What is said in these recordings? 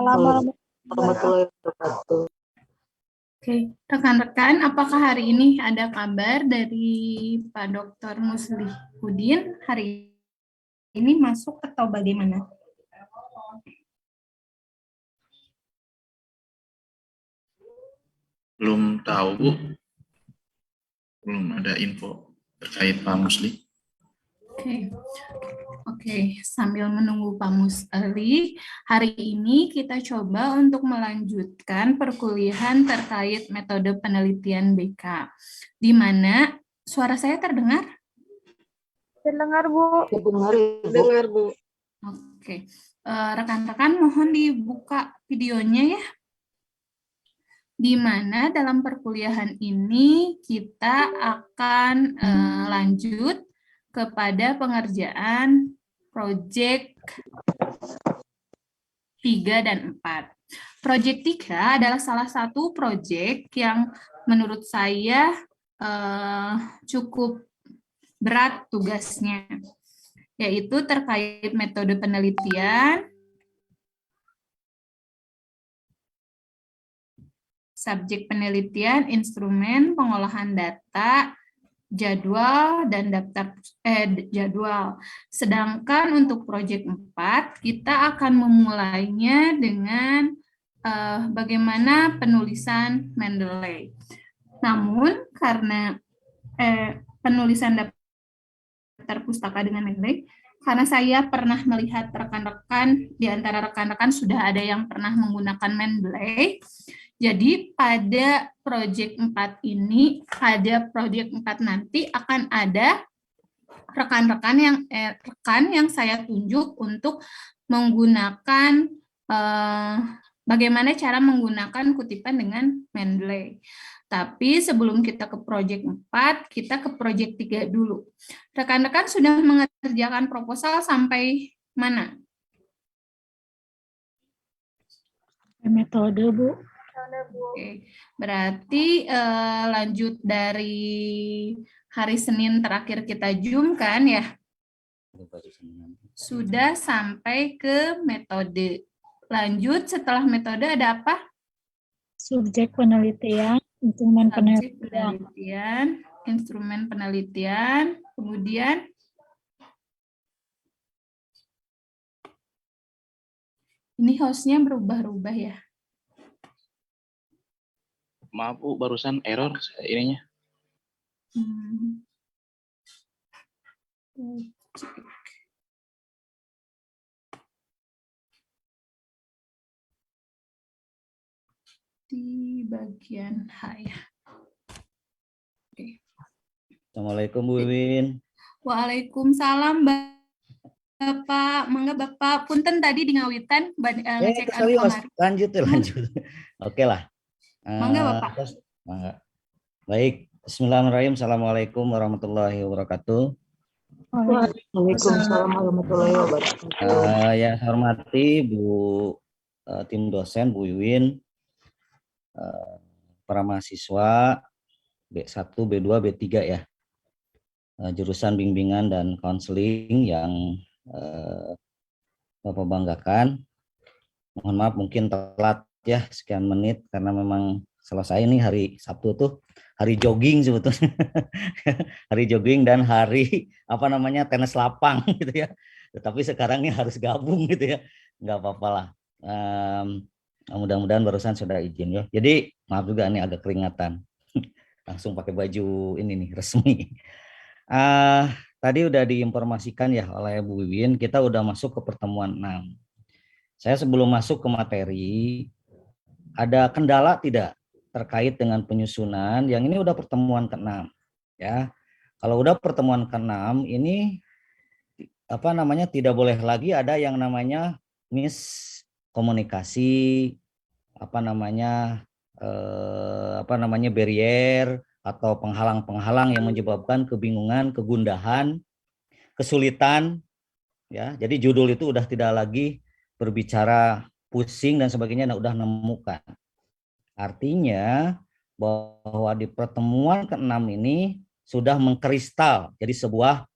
warahmatullahi wabarakatuh. Oke, rekan-rekan, apakah hari ini ada kabar dari Pak Dr. Muslihudin hari ini masuk atau bagaimana? Belum tahu, Bu. Belum ada info terkait Pak Musli. Oke, sambil menunggu Pak Musli, hari ini kita coba untuk melanjutkan perkuliahan terkait metode penelitian BK. Di mana suara saya terdengar? Terdengar, Bu. Dengar, Bu. Oke, rekan-rekan mohon dibuka videonya ya. Di mana dalam perkuliahan ini kita akan lanjut kepada pengerjaan proyek 3 dan 4. Proyek 3 adalah salah satu proyek yang menurut saya cukup berat tugasnya, yaitu terkait metode penelitian, subjek penelitian, instrumen, pengolahan data, jadwal, dan daftar jadwal. Sedangkan untuk proyek 4, kita akan memulainya dengan bagaimana penulisan Mendeley. Namun, karena penulisan daftar pustaka dengan Mendeley, karena saya pernah melihat rekan-rekan, di antara rekan-rekan sudah ada yang pernah menggunakan Mendeley. Jadi pada proyek 4 ini, pada proyek 4 nanti akan ada rekan-rekan yang saya tunjuk untuk menggunakan bagaimana cara menggunakan kutipan dengan Mendeley. Tapi sebelum kita ke proyek 4, kita ke proyek 3 dulu. Rekan-rekan sudah mengerjakan proposal sampai mana? Metode, Bu. Oke, berarti lanjut dari hari Senin terakhir kita Zoom kan ya? Sudah sampai ke metode. Lanjut setelah metode ada apa? Subjek penelitian, instrumen penelitian, instrumen penelitian, kemudian ini hostnya berubah-ubah ya? Maaf, Bu, barusan error ininya. Di bagian H ya. Oke. Assalamualaikum Bu Wiwin. Waalaikumsalam Bapak. Mangga Bapak, punten tadi di ngawitan ngecek lanjut. Oke lah. Mangga Bapak. Mangga. Baik, bismillahirrahmanirrahim. Assalamualaikum warahmatullahi wabarakatuh. Waalaikumsalam warahmatullahi wabarakatuh. Yang saya hormati Bu tim dosen, Bu Wiwin, para mahasiswa B1, B2, B3 ya, jurusan bimbingan dan konseling yang Bapak banggakan. Mohon maaf mungkin telat ya sekian menit karena memang selesai ini hari Sabtu tuh hari jogging sebetulnya. Hari jogging dan hari tenis lapang gitu ya. Tetapi sekarang ini harus gabung gitu ya. Nggak apa-apa lah. Mudah-mudahan barusan sudah izin ya. Jadi maaf juga nih agak keringatan. Langsung pakai baju ini nih resmi. Tadi udah diinformasikan ya oleh Bu Wiwin, kita udah masuk ke pertemuan 6. Saya sebelum masuk ke materi, ada kendala tidak terkait dengan penyusunan? Yang ini udah pertemuan ke-6 ya. Kalau udah pertemuan ke-6 ini tidak boleh lagi ada yang namanya miskomunikasi, barrier atau penghalang-penghalang yang menyebabkan kebingungan, kegundahan, kesulitan ya. Jadi judul itu udah tidak lagi berbicara pusing dan sebagainya, udah nemukan. Artinya bahwa di pertemuan ke-6 ini sudah mengkristal. Jadi sebuah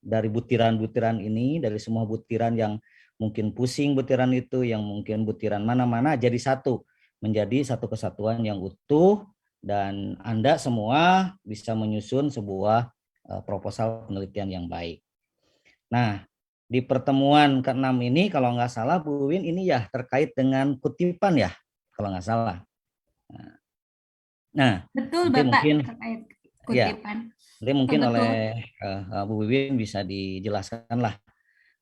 dari butiran-butiran ini, dari semua butiran yang mungkin pusing butiran itu, yang mungkin butiran mana-mana jadi satu, menjadi satu kesatuan yang utuh, dan Anda semua bisa menyusun sebuah proposal penelitian yang baik. Nah, di pertemuan ke-6 ini kalau nggak salah Bu Win ini ya terkait dengan kutipan ya, kalau nggak salah. Nah, Betul nanti Bapak, mungkin terkait ya, kutipan. nanti mungkin Betul. oleh Bu Win bisa dijelaskan lah.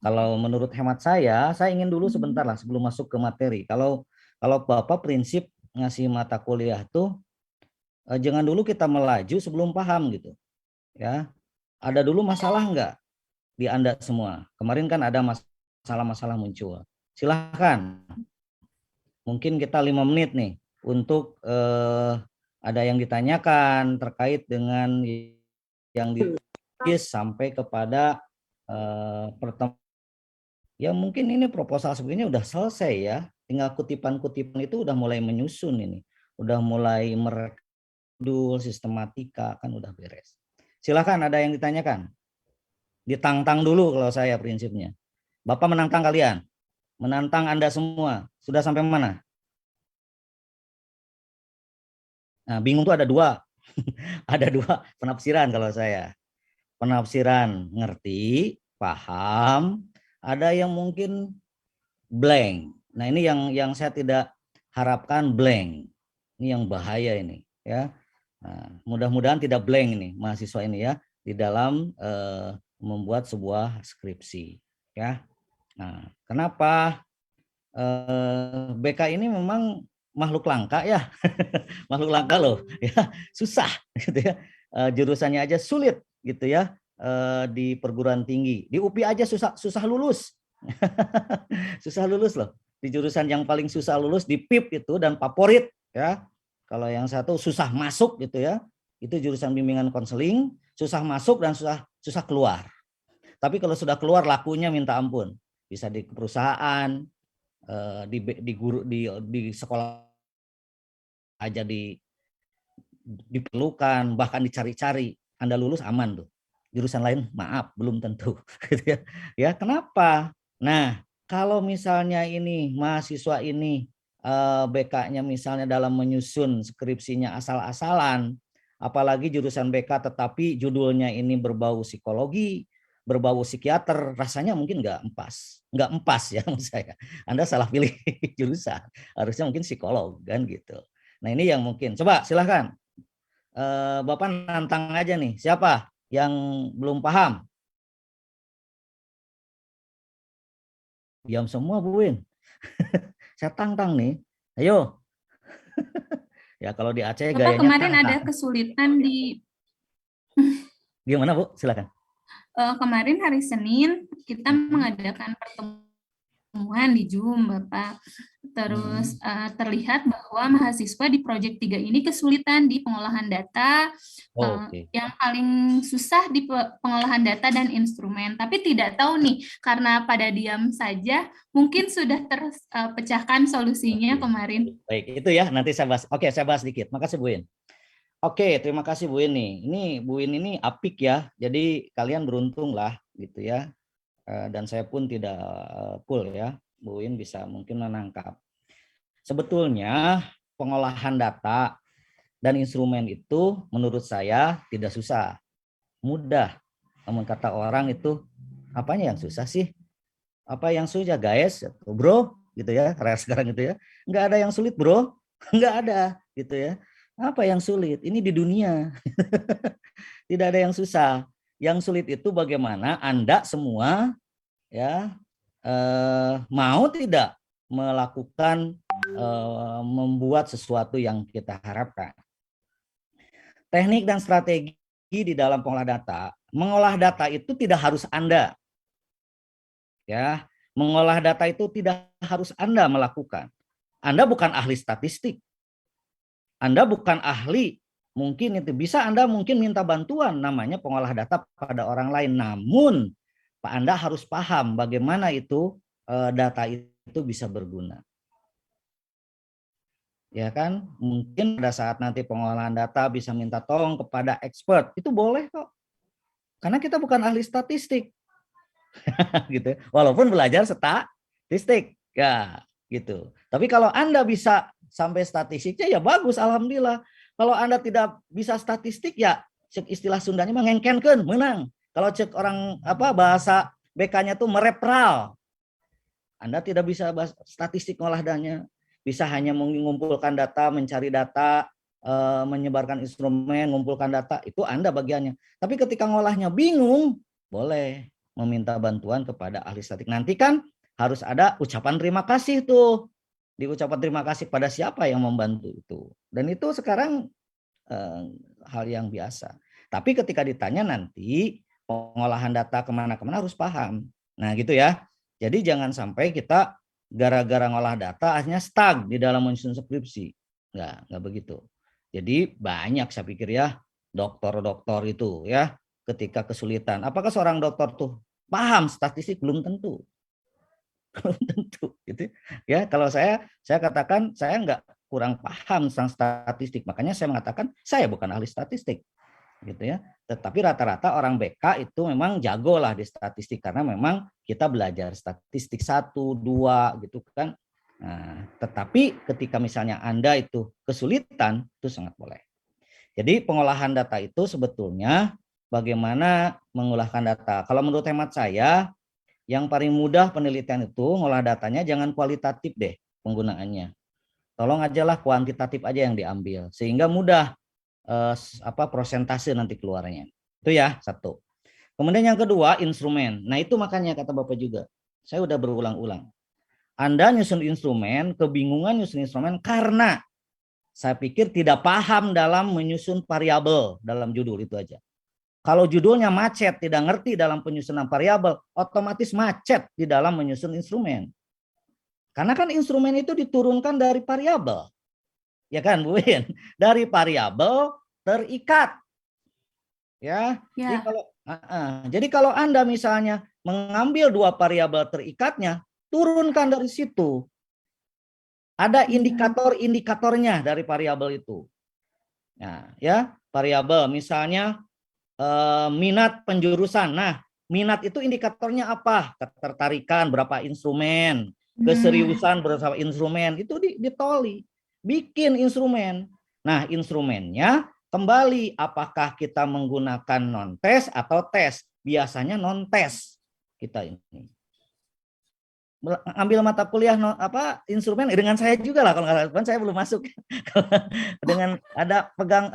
Kalau menurut hemat saya ingin dulu sebentar lah sebelum masuk ke materi. Kalau Bapak prinsip ngasih mata kuliah tuh jangan dulu kita melaju sebelum paham gitu. Ya, ada dulu masalah nggak di Anda semua? Kemarin kan ada masalah-masalah muncul. Silahkan. Mungkin kita 5 menit nih untuk ada yang ditanyakan terkait dengan yang ditulis sampai kepada pertemuan. Ya mungkin ini proposal sebenarnya udah selesai ya. Tinggal kutipan-kutipan itu udah mulai menyusun ini. Udah mulai merekdul, sistematika, kan udah beres. Silakan ada yang ditanyakan. Ditantang dulu kalau saya prinsipnya. Bapak menantang kalian. Menantang Anda semua. Sudah sampai mana? Nah, bingung tuh ada dua. Ada dua penafsiran kalau saya. Penafsiran ngerti, paham, ada yang mungkin blank. Nah, ini yang saya tidak harapkan blank. Ini yang bahaya ini, ya. Nah, mudah-mudahan tidak blank ini mahasiswa ini ya di dalam membuat sebuah skripsi, ya. Nah, kenapa BK ini memang makhluk langka ya, makhluk langka loh, ya susah, gitu ya. Jurusannya aja sulit, gitu ya, di perguruan tinggi, di UPI aja susah lulus, susah lulus loh. Di jurusan yang paling susah lulus di PIP itu dan favorit, ya. Kalau yang satu susah masuk, gitu ya, itu jurusan bimbingan konseling, susah masuk dan susah keluar. Tapi kalau sudah keluar lakunya minta ampun, bisa di perusahaan. Di sekolah aja diperlukan, bahkan dicari-cari. Anda lulus aman tuh. Jurusan lain maaf belum tentu. Ya kenapa? Nah kalau misalnya ini mahasiswa ini BK-nya misalnya dalam menyusun skripsinya asal-asalan, apalagi jurusan BK tetapi judulnya ini berbau psikologi, berbau psikiater, rasanya mungkin nggak empas ya menurut saya. Anda salah pilih jurusan, harusnya mungkin psikolog kan gitu. Nah ini yang mungkin, coba silahkan Bapak nantang aja nih, siapa yang belum paham? Diam semua Bu Win. Saya tantang nih, ayo. Ya kalau di Aceh Bapak gayanya kemarin tantang. ada kesulitan di Gimana Bu? Silakan. Kemarin hari Senin kita mengadakan pertemuan di Zoom, Bapak. Terus terlihat bahwa mahasiswa di Project 3 ini kesulitan di pengolahan data, yang paling susah di pengolahan data dan instrumen. Tapi tidak tahu nih, karena pada diam saja, mungkin sudah terpecahkan solusinya kemarin. Baik, itu ya, nanti saya bahas. Oke, saya bahas sedikit. Makasih Bu Win. Oke, terima kasih Bu Win nih. Ini Bu Win ini apik ya, jadi kalian beruntung lah gitu ya. Dan saya pun tidak full ya, Bu Win bisa mungkin menangkap. Sebetulnya pengolahan data dan instrumen itu menurut saya tidak susah, mudah. Namun kata orang itu apanya yang susah sih? Apa yang susah guys, bro? Gitu ya, sekarang gitu ya. Nggak ada yang sulit bro, nggak ada gitu ya. Apa yang sulit? Ini di dunia. Tidak ada yang susah. Yang sulit itu bagaimana Anda semua ya mau tidak melakukan membuat sesuatu yang kita harapkan. Teknik dan strategi di dalam mengolah data itu tidak harus Anda. Ya, mengolah data itu tidak harus Anda melakukan. Anda bukan ahli statistik. Anda bukan ahli, mungkin itu bisa Anda mungkin minta bantuan namanya pengolah data pada orang lain. Namun Anda harus paham bagaimana itu data itu bisa berguna. Ya kan? Mungkin pada saat nanti pengolahan data bisa minta tolong kepada expert, itu boleh kok. Karena kita bukan ahli statistik. Gitu. Walaupun belajar statistik. Ya, gitu. Tapi kalau Anda bisa sampai statistiknya ya bagus, alhamdulillah. Kalau Anda tidak bisa statistik ya cek istilah Sundanya mah ngengkenkeun, menang. Kalau cek orang bahasa BK-nya tuh merepral. Anda tidak bisa statistik ngolah dananya, bisa hanya mengumpulkan data, mencari data, menyebarkan instrumen, mengumpulkan data, itu Anda bagiannya. Tapi ketika ngolahnya bingung, boleh meminta bantuan kepada ahli statistik. Nanti kan harus ada ucapan terima kasih tuh. Di ucapan terima kasih pada siapa yang membantu itu. Dan itu sekarang hal yang biasa. Tapi ketika ditanya nanti pengolahan data kemana-kemana harus paham. Nah gitu ya. Jadi jangan sampai kita gara-gara ngolah data akhirnya stuck di dalam menyusun skripsi. Enggak begitu. Jadi banyak saya pikir ya dokter-dokter itu ya ketika kesulitan. Apakah seorang dokter tuh paham statistik? Belum tentu. Belum tentu gitu. Ya, kalau saya katakan saya enggak kurang paham tentang statistik. Makanya saya mengatakan saya bukan ahli statistik. Gitu ya. Tetapi rata-rata orang BK itu memang jago lah di statistik karena memang kita belajar statistik 1, 2 gitu kan. Nah, tetapi ketika misalnya Anda itu kesulitan itu sangat boleh. Jadi pengolahan data itu sebetulnya bagaimana mengolahkan data. Kalau menurut hemat saya yang paling mudah penelitian itu ngolah datanya jangan kualitatif deh penggunaannya. Tolong ajalah kuantitatif aja yang diambil sehingga mudah prosentase nanti keluarnya. Itu ya, satu. Kemudian yang kedua, instrumen. Nah, itu makanya kata Bapak juga. Saya udah berulang-ulang. Anda nyusun instrumen, kebingungan nyusun instrumen karena saya pikir tidak paham dalam menyusun variabel dalam judul itu aja. Kalau judulnya macet, tidak ngerti dalam penyusunan variabel, otomatis macet di dalam menyusun instrumen. Karena kan instrumen itu diturunkan dari variabel. Ya kan, Bu Win? Dari variabel terikat. Ya. Jadi kalau Anda misalnya mengambil 2 variabel terikatnya, turunkan dari situ. Ada indikator-indikatornya dari variabel itu. Nah, ya, variabel misalnya minat penjurusan. Nah, minat itu indikatornya apa? Ketertarikan berapa instrumen, keseriusan berapa instrumen, itu ditoli. Bikin instrumen. Nah, instrumennya kembali apakah kita menggunakan non-tes atau tes. Biasanya non-tes kita ini. Ambil mata kuliah instrumen dengan saya juga lah kalau nggak saya belum masuk. Dengan ada pegang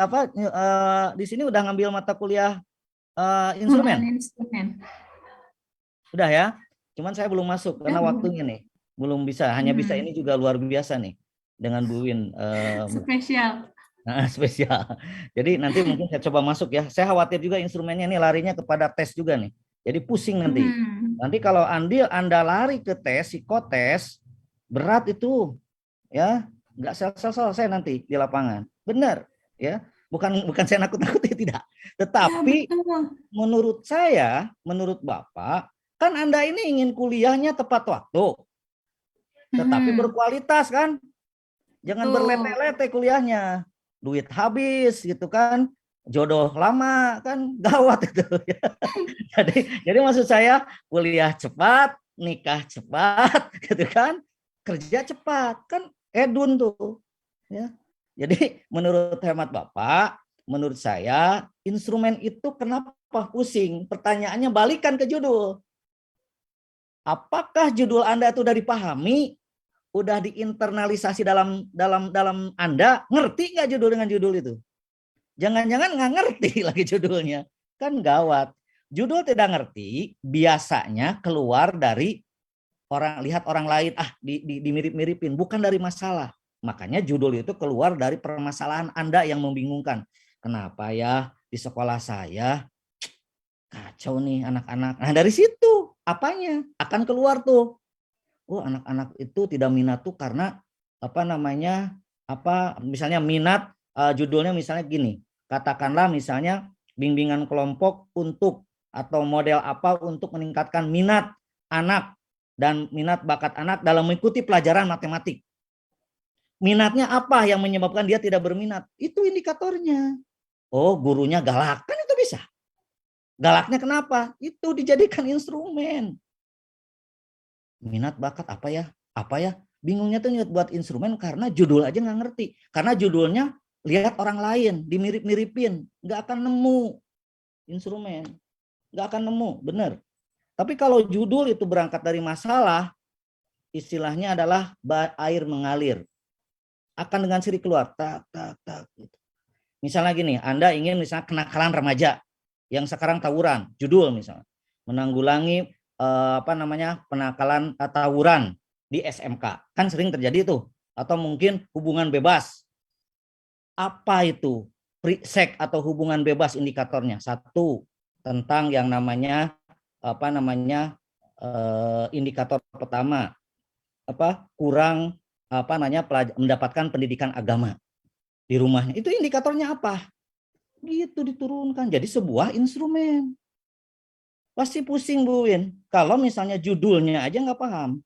di sini udah ngambil mata kuliah instrumen. Udah ya. Cuman saya belum masuk karena waktunya nih. Belum bisa, hanya bisa ini juga luar biasa nih dengan Bu Win. Spesial. Spesial. Jadi nanti mungkin saya coba masuk ya. Saya khawatir juga instrumennya ini larinya kepada tes juga nih. Jadi pusing nanti. Nanti kalau Anda lari ke tes, psikotes, berat itu ya, nggak selesai nanti di lapangan. Benar ya. Bukan saya nakut-nakuti tidak. Tetapi ya, menurut saya, menurut Bapak, kan Anda ini ingin kuliahnya tepat waktu. Tetapi berkualitas kan. Jangan berlete-lete kuliahnya. Duit habis gitu kan. Jodoh lama kan gawat itu. Jadi maksud saya kuliah cepat, nikah cepat gitu kan. Kerja cepat kan edun tuh. Ya. Jadi menurut hemat Bapak, menurut saya instrumen itu kenapa pusing? Pertanyaannya balikan ke judul. Apakah judul Anda itu udah dipahami? Udah diinternalisasi dalam Anda? Ngerti nggak judul dengan judul itu? Jangan-jangan nggak ngerti lagi judulnya. Kan gawat. Judul tidak ngerti biasanya keluar dari lihat orang lain, dimirip-miripin. Bukan dari masalah. Makanya judul itu keluar dari permasalahan Anda yang membingungkan. Kenapa ya di sekolah saya kacau nih anak-anak. Nah dari situ apanya akan keluar tuh. Oh anak-anak itu tidak minat tuh karena misalnya minat judulnya misalnya gini. Katakanlah misalnya bimbingan kelompok untuk atau model apa untuk meningkatkan minat anak dan minat bakat anak dalam mengikuti pelajaran matematik. Minatnya apa yang menyebabkan dia tidak berminat? Itu indikatornya. Oh, gurunya galak. Kan itu bisa. Galaknya kenapa? Itu dijadikan instrumen. minat bakat apa ya, bingungnya tuh buat instrumen karena judul aja nggak ngerti, karena judulnya lihat orang lain dimirip-miripin, nggak akan nemu instrumen, nggak akan nemu, bener. Tapi kalau judul itu berangkat dari masalah, istilahnya adalah air mengalir, akan dengan sendiri keluar, tak tak tak gitu. Misalnya gini, Anda ingin misalnya kenakalan remaja yang sekarang tawuran, judul misalnya menanggulangi penakalan tawuran di SMK, kan sering terjadi tuh, atau mungkin hubungan bebas. Apa itu seks atau hubungan bebas indikatornya? Satu, tentang yang namanya indikator pertama kurang mendapatkan pendidikan agama di rumahnya. Itu indikatornya apa? Gitu diturunkan jadi sebuah instrumen. Pasti pusing Bu Win kalau misalnya judulnya aja nggak paham,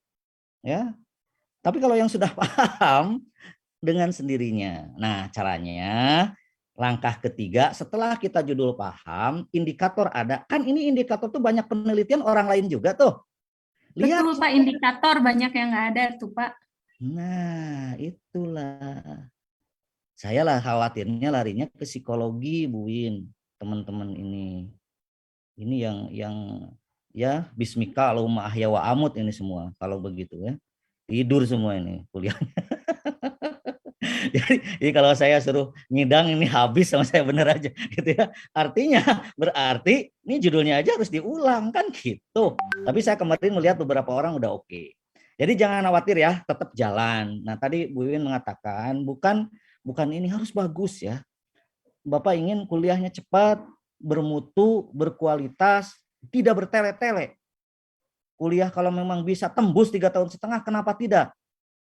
ya. Tapi kalau yang sudah paham dengan sendirinya. Nah, caranya langkah ketiga setelah kita judul paham, indikator ada. Kan ini indikator tuh banyak penelitian orang lain juga tuh. Lihat. Betul Pak, indikator banyak yang nggak ada tuh Pak. Nah, itulah. Saya lah khawatirnya larinya ke psikologi Bu Win, teman-teman ini. Ini yang ya bismika Allahumma ahya wa amut ini semua kalau begitu ya. Tidur semua ini kuliahnya. Jadi kalau saya suruh nyidang ini habis sama saya bener aja gitu ya. Artinya berarti ini judulnya aja harus diulang kan gitu. Tapi saya kemarin melihat beberapa orang udah oke. Jadi jangan khawatir ya, tetap jalan. Nah, tadi Bu Win mengatakan bukan ini harus bagus ya. Bapak ingin kuliahnya cepat, bermutu, berkualitas, tidak bertele-tele. Kuliah kalau memang bisa tembus 3,5 tahun, kenapa tidak?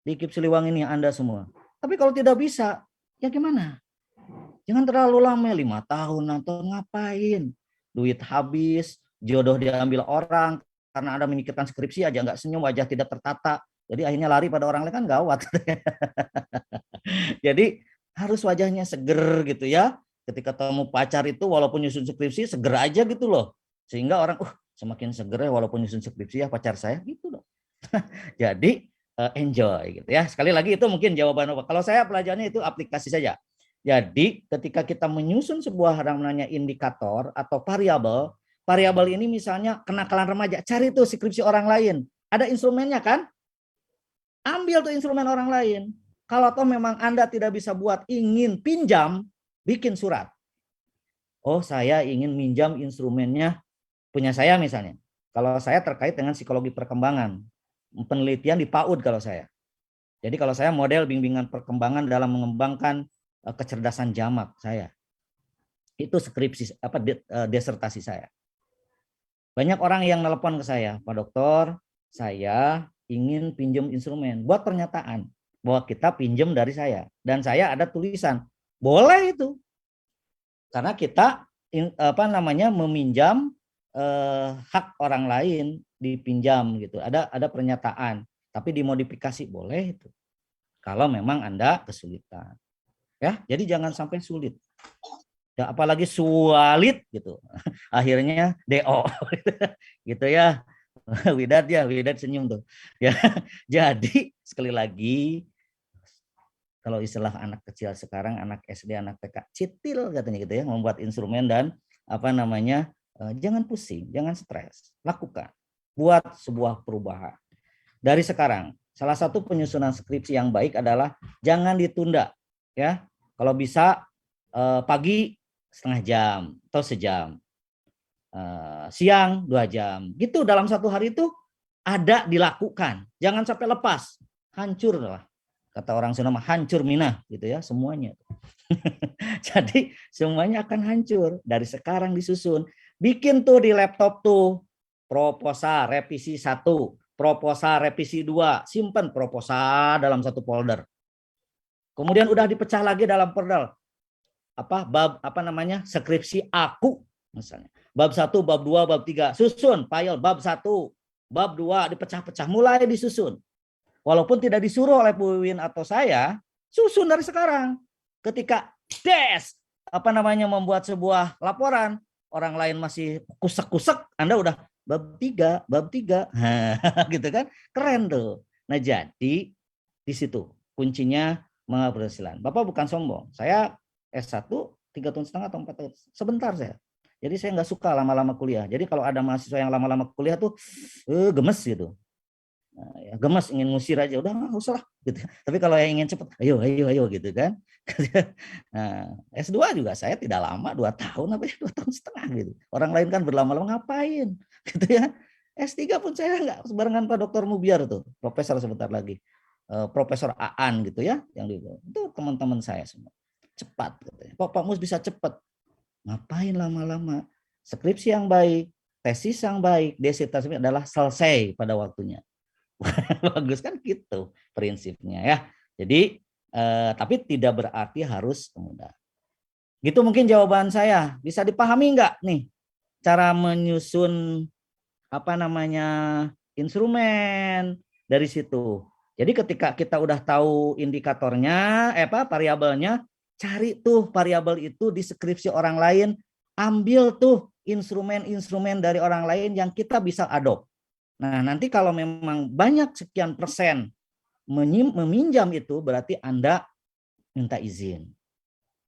Di KIP Siliwangi ini Anda semua. Tapi kalau tidak bisa, ya gimana? Jangan terlalu lama, 5 tahun, 6 tahun, ngapain? Duit habis, jodoh diambil orang, karena Anda memikirkan skripsi aja, nggak senyum, wajah tidak tertata. Jadi akhirnya lari pada orang lain kan gawat. Jadi harus wajahnya seger gitu ya. Ketika ketemu pacar itu walaupun nyusun skripsi seger aja gitu loh. Sehingga orang semakin seger ya walaupun nyusun skripsi ya pacar saya gitu loh. Jadi enjoy gitu ya. Sekali lagi itu mungkin jawaban apa. Kalau saya pelajarannya itu aplikasi saja. Jadi ketika kita menyusun sebuah namanya indikator atau variabel ini misalnya kenakalan remaja, cari tuh skripsi orang lain. Ada instrumennya kan? Ambil tuh instrumen orang lain. Kalau toh memang Anda tidak bisa buat, ingin pinjam, bikin surat. Oh, saya ingin minjam instrumennya punya saya misalnya. Kalau saya terkait dengan psikologi perkembangan, penelitian di PAUD kalau saya. Jadi kalau saya model bimbingan perkembangan dalam mengembangkan kecerdasan jamak saya. Itu skripsi disertasi saya. Banyak orang yang nelpon ke saya, Pak Dokter, saya ingin pinjam instrumen, buat pernyataan bahwa kita pinjam dari saya, dan saya ada tulisan boleh itu karena kita meminjam hak orang lain dipinjam gitu, ada pernyataan tapi dimodifikasi boleh itu kalau memang Anda kesulitan ya. Jadi jangan sampai sulit ya, apalagi sulit gitu akhirnya DO gitu ya. Widat senyum tuh ya. Jadi sekali lagi, kalau istilah anak kecil sekarang, anak SD, anak TK, citil katanya gitu ya, membuat instrumen dan jangan pusing, jangan stres, lakukan, buat sebuah perubahan. Dari sekarang, salah satu penyusunan skripsi yang baik adalah jangan ditunda, ya. Kalau bisa pagi setengah jam atau sejam, siang 2 jam, gitu dalam satu hari itu ada dilakukan, jangan sampai lepas, hancur lah. Kata orang Sunda hancur minah gitu ya semuanya. Jadi semuanya akan hancur. Dari sekarang disusun. Bikin tuh di laptop tuh proposal revisi 1, proposal revisi 2, simpan proposal dalam satu folder. Kemudian udah dipecah lagi dalam folder. Bab skripsi aku misalnya. Bab 1, bab 2, bab 3, susun file bab 1, bab 2 dipecah-pecah, mulai disusun. Walaupun tidak disuruh oleh Bu Wiwin atau saya, susun dari sekarang. Ketika membuat sebuah laporan, orang lain masih kusek-kusek, Anda udah bab 3. Gitu kan? Keren tuh. Nah, jadi di situ kuncinya mengeberhasilan. Bapak bukan sombong. Saya S1 3,5 tahun atau 4 tahun. Sebentar saya. Jadi saya nggak suka lama-lama kuliah. Jadi kalau ada mahasiswa yang lama-lama kuliah tuh gemes gitu. Nah, ya, gemes ingin ngusir aja, udah nggak usah lah gitu. Tapi kalau yang ingin cepet, ayo gitu kan. Nah, S2 juga saya tidak lama, 2 tahun apa ya, 2 tahun setengah gitu. Orang lain kan berlama-lama ngapain gitu ya. S3 pun saya nggak barengan Pak Dr. Mubiar tuh, profesor sebentar lagi. Profesor Aan gitu ya, yang itu teman-teman saya semua. Cepat katanya. Pak Mus bisa cepat. Ngapain lama-lama? Skripsi yang baik, tesis yang baik, disertasi adalah selesai pada waktunya. Bagus kan gitu prinsipnya ya. Jadi tapi tidak berarti harus mudah. Gitu mungkin jawaban saya. Bisa dipahami nggak nih cara menyusun apa namanya instrumen dari situ. Jadi ketika kita udah tahu indikatornya, variabelnya, cari tuh variabel itu di skripsi orang lain, ambil tuh instrumen-instrumen dari orang lain yang kita bisa adopt. Nah, nanti kalau memang banyak sekian persen meminjam itu berarti Anda minta izin.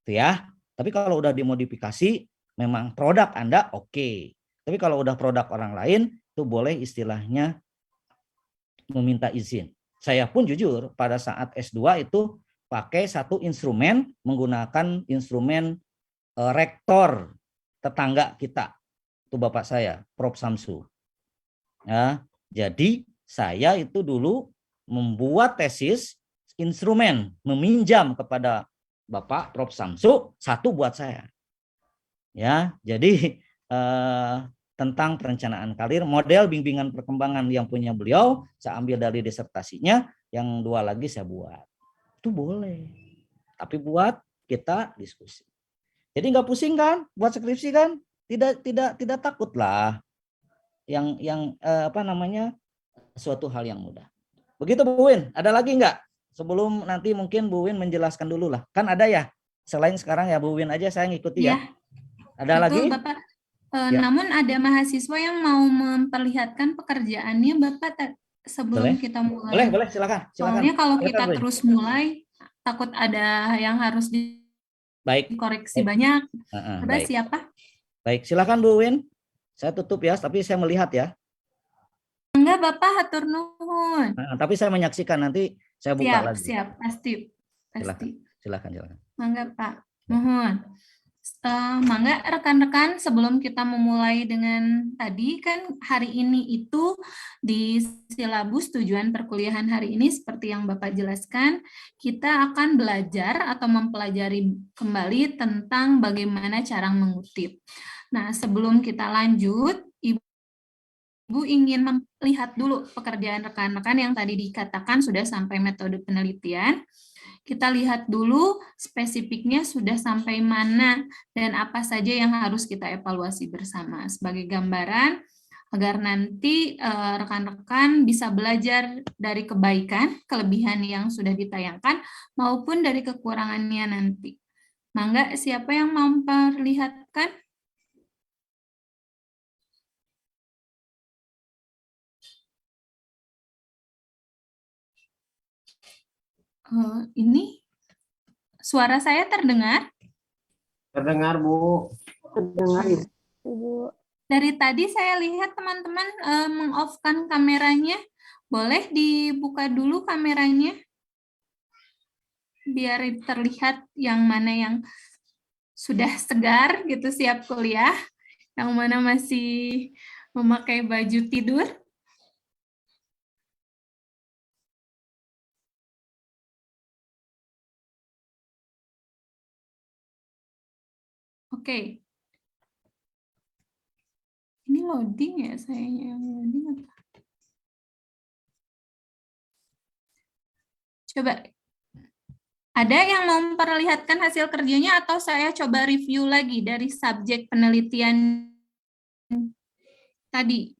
Itu ya. Tapi kalau udah dimodifikasi memang produk Anda oke. Tapi kalau udah produk orang lain itu boleh istilahnya meminta izin. Saya pun jujur pada saat S2 itu pakai satu instrumen menggunakan instrumen rektor tetangga kita. Itu bapak saya, Prof. Samsu. Ya, jadi saya itu dulu membuat tesis instrumen meminjam kepada Bapak Prof. Samsu, satu buat saya. Ya, jadi tentang perencanaan karir, model bimbingan perkembangan yang punya beliau, saya ambil dari disertasinya, yang 2 lagi saya buat. Itu boleh. Tapi buat kita diskusi. Jadi nggak pusing kan buat skripsi kan? Tidak takut lah. Yang suatu hal yang mudah. Begitu Bu Win, ada lagi nggak? Sebelum nanti mungkin Bu Win menjelaskan dulu lah. Kan ada ya, selain sekarang ya Bu Win aja saya ngikuti ya. Ada betul, lagi? Bapak. Namun ada mahasiswa yang mau memperlihatkan pekerjaannya Bapak sebelum kita mulai. Boleh, silakan. Soalnya kalau kita terus mulai, takut ada yang harus dikoreksi banyak. Bapak siapa? Baik, silakan Bu Win. Saya tutup ya, tapi saya melihat ya. Enggak, Bapak, hatur nuhun. Tapi saya menyaksikan, nanti saya buka lagi. Siap, pasti. Silakan. Mangga, Pak. Nuhun. Mangga rekan-rekan, sebelum kita memulai dengan tadi kan hari ini itu di silabus tujuan perkuliahan hari ini seperti yang Bapak jelaskan, kita akan belajar atau mempelajari kembali tentang bagaimana cara mengutip. Nah, sebelum kita lanjut, Ibu ingin melihat dulu pekerjaan rekan-rekan yang tadi dikatakan sudah sampai metode penelitian. Kita lihat dulu spesifiknya sudah sampai mana dan apa saja yang harus kita evaluasi bersama sebagai gambaran agar nanti rekan-rekan bisa belajar dari kebaikan, kelebihan yang sudah ditayangkan maupun dari kekurangannya nanti. Mangga, siapa yang mau memperlihatkan? Ini suara saya terdengar? Terdengar, Bu. Terdengar, Ibu. Dari tadi saya lihat teman-teman meng-off-kan kameranya. Boleh dibuka dulu kameranya? Biar terlihat yang mana yang sudah segar gitu siap kuliah, yang mana masih memakai baju tidur. Oke. Ini loading ya, saya yang loading apa? Coba, ada yang mau memperlihatkan hasil kerjanya atau saya coba review lagi dari subjek penelitian tadi?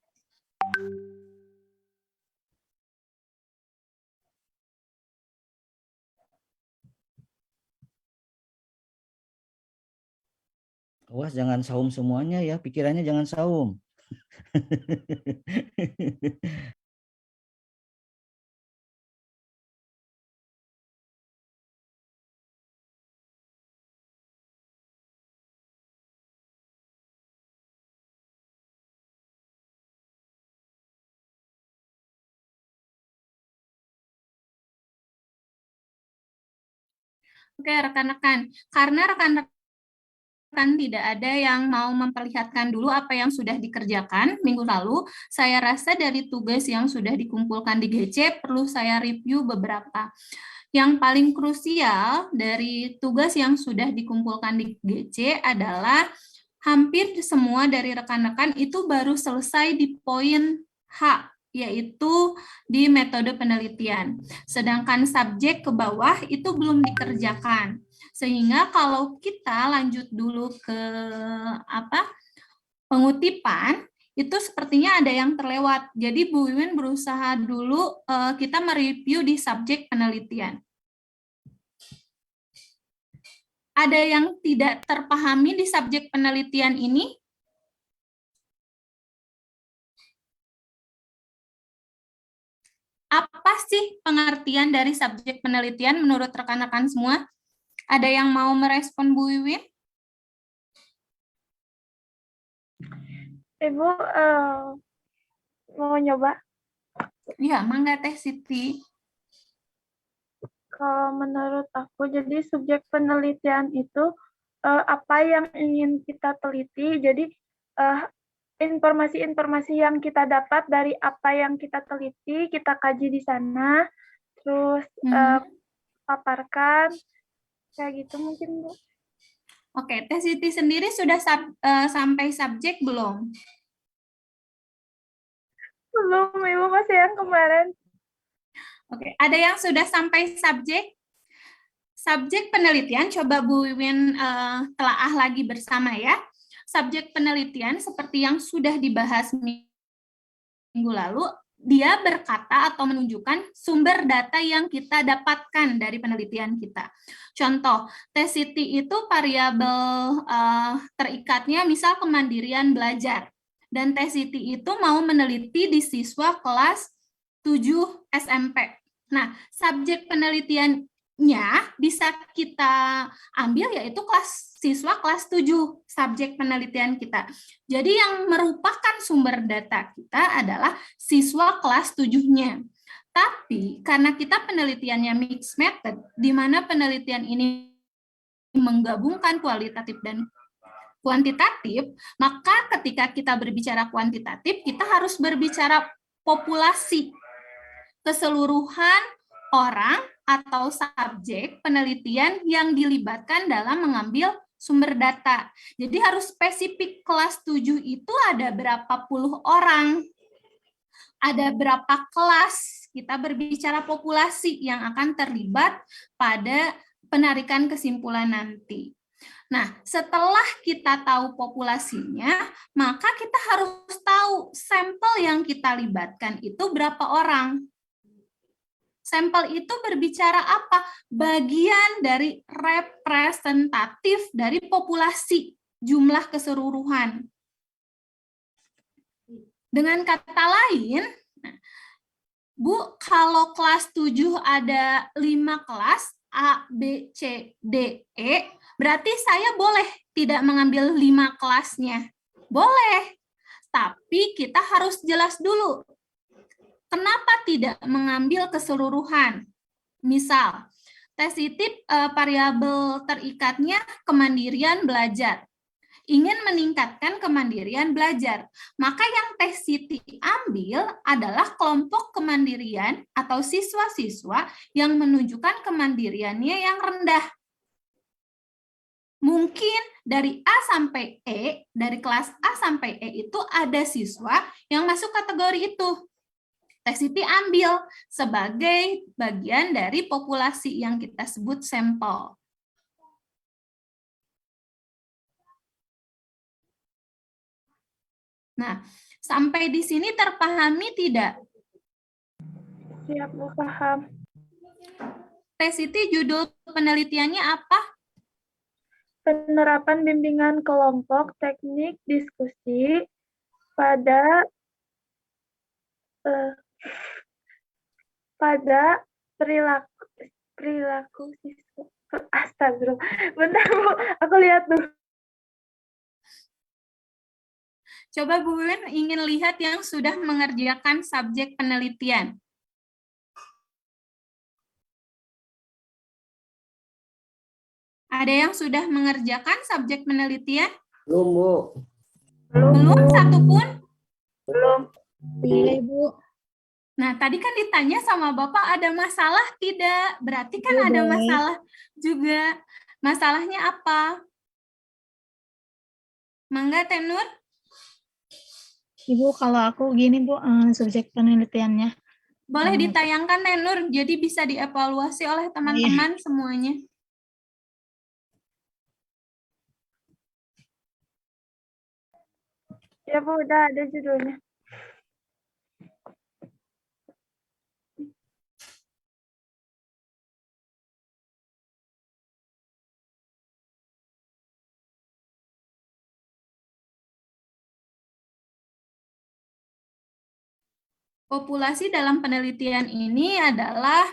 Wah, jangan saum semuanya ya, pikirannya jangan saum. Oke, rekan-rekan, karena rekan-rekan tidak ada yang mau memperlihatkan dulu apa yang sudah dikerjakan minggu lalu, saya rasa dari tugas yang sudah dikumpulkan di GC perlu saya review beberapa. Yang paling krusial dari tugas yang sudah dikumpulkan di GC adalah hampir semua dari rekan-rekan itu baru selesai di poin H, yaitu di metode penelitian. Sedangkan subjek ke bawah itu belum dikerjakan. Sehingga kalau kita lanjut dulu ke pengutipan, itu sepertinya ada yang terlewat. Jadi Bu Wiwin berusaha dulu kita mereview di subjek penelitian. Ada yang tidak terpahami di subjek penelitian ini? Apa sih pengertian dari subjek penelitian menurut rekan-rekan semua? Ada yang mau merespon Bu Wiwin? Ibu mau nyoba? Ya, mangga Teh Siti. Kalau menurut aku, jadi subjek penelitian itu apa yang ingin kita teliti. Jadi informasi-informasi yang kita dapat dari apa yang kita teliti, kita kaji di sana, terus paparkan, kayak gitu mungkin, Bu. Oke, Teh Siti sendiri sudah sampai subjek belum? Belum, Ibu, masih yang kemarin. Oke, ada yang sudah sampai subjek? Subjek penelitian, coba Bu Wiwin telaah lagi bersama ya. Subjek penelitian seperti yang sudah dibahas minggu lalu, dia berkata atau menunjukkan sumber data yang kita dapatkan dari penelitian kita. Contoh, Teh Siti itu variabel terikatnya misal kemandirian belajar. Dan Teh Siti itu mau meneliti di siswa kelas 7 SMP. Nah, subjek penelitiannya bisa kita ambil yaitu siswa kelas 7, subjek penelitian kita. Jadi yang merupakan sumber data kita adalah siswa kelas 7-nya. Tapi karena kita penelitiannya mixed method, di mana penelitian ini menggabungkan kualitatif dan kuantitatif, maka ketika kita berbicara kuantitatif, kita harus berbicara populasi, keseluruhan orang atau subjek penelitian yang dilibatkan dalam mengambil sumber data. Jadi harus spesifik kelas 7 itu ada berapa puluh orang, ada berapa kelas, kita berbicara populasi yang akan terlibat pada penarikan kesimpulan nanti. Nah, setelah kita tahu populasinya, maka kita harus tahu sampel yang kita libatkan itu berapa orang. Sampel itu berbicara apa? Bagian dari representatif dari populasi, jumlah keseluruhan. Dengan kata lain, Bu, kalau kelas 7 ada 5 kelas, A, B, C, D, E, berarti saya boleh tidak mengambil 5 kelasnya. Boleh, tapi kita harus jelas dulu. Kenapa tidak mengambil keseluruhan? Misal, Teh Siti variabel terikatnya kemandirian belajar. Ingin meningkatkan kemandirian belajar. Maka yang Teh Siti ambil adalah kelompok kemandirian atau siswa-siswa yang menunjukkan kemandiriannya yang rendah. Mungkin dari A sampai E, dari kelas A sampai E itu ada siswa yang masuk kategori itu. Teh Siti ambil sebagai bagian dari populasi yang kita sebut sampel. Nah, sampai di sini terpahami tidak? Siap, Bu, paham. Teh Siti judul penelitiannya apa? Penerapan bimbingan kelompok, teknik diskusi, pada eh, pada perilaku siswa. Astagfirullah. Bentar, Bu. Aku lihat dulu. Coba Bu Wiwin ingin lihat yang sudah mengerjakan subjek penelitian. Ada yang sudah mengerjakan subjek penelitian? Belum, Bu. Belum satupun? Belum. Boleh, Bu. Nah, tadi kan ditanya sama Bapak ada masalah tidak? Berarti kan Iya, ada baik. masalah juga. Masalahnya apa? Mangga, Teh Nur? Ibu, kalau aku gini, Bu, subjek penelitiannya. Boleh ditayangkan, Teh Nur, jadi bisa dievaluasi oleh teman-teman semuanya. Ya, Bu, udah ada judulnya. Populasi dalam penelitian ini adalah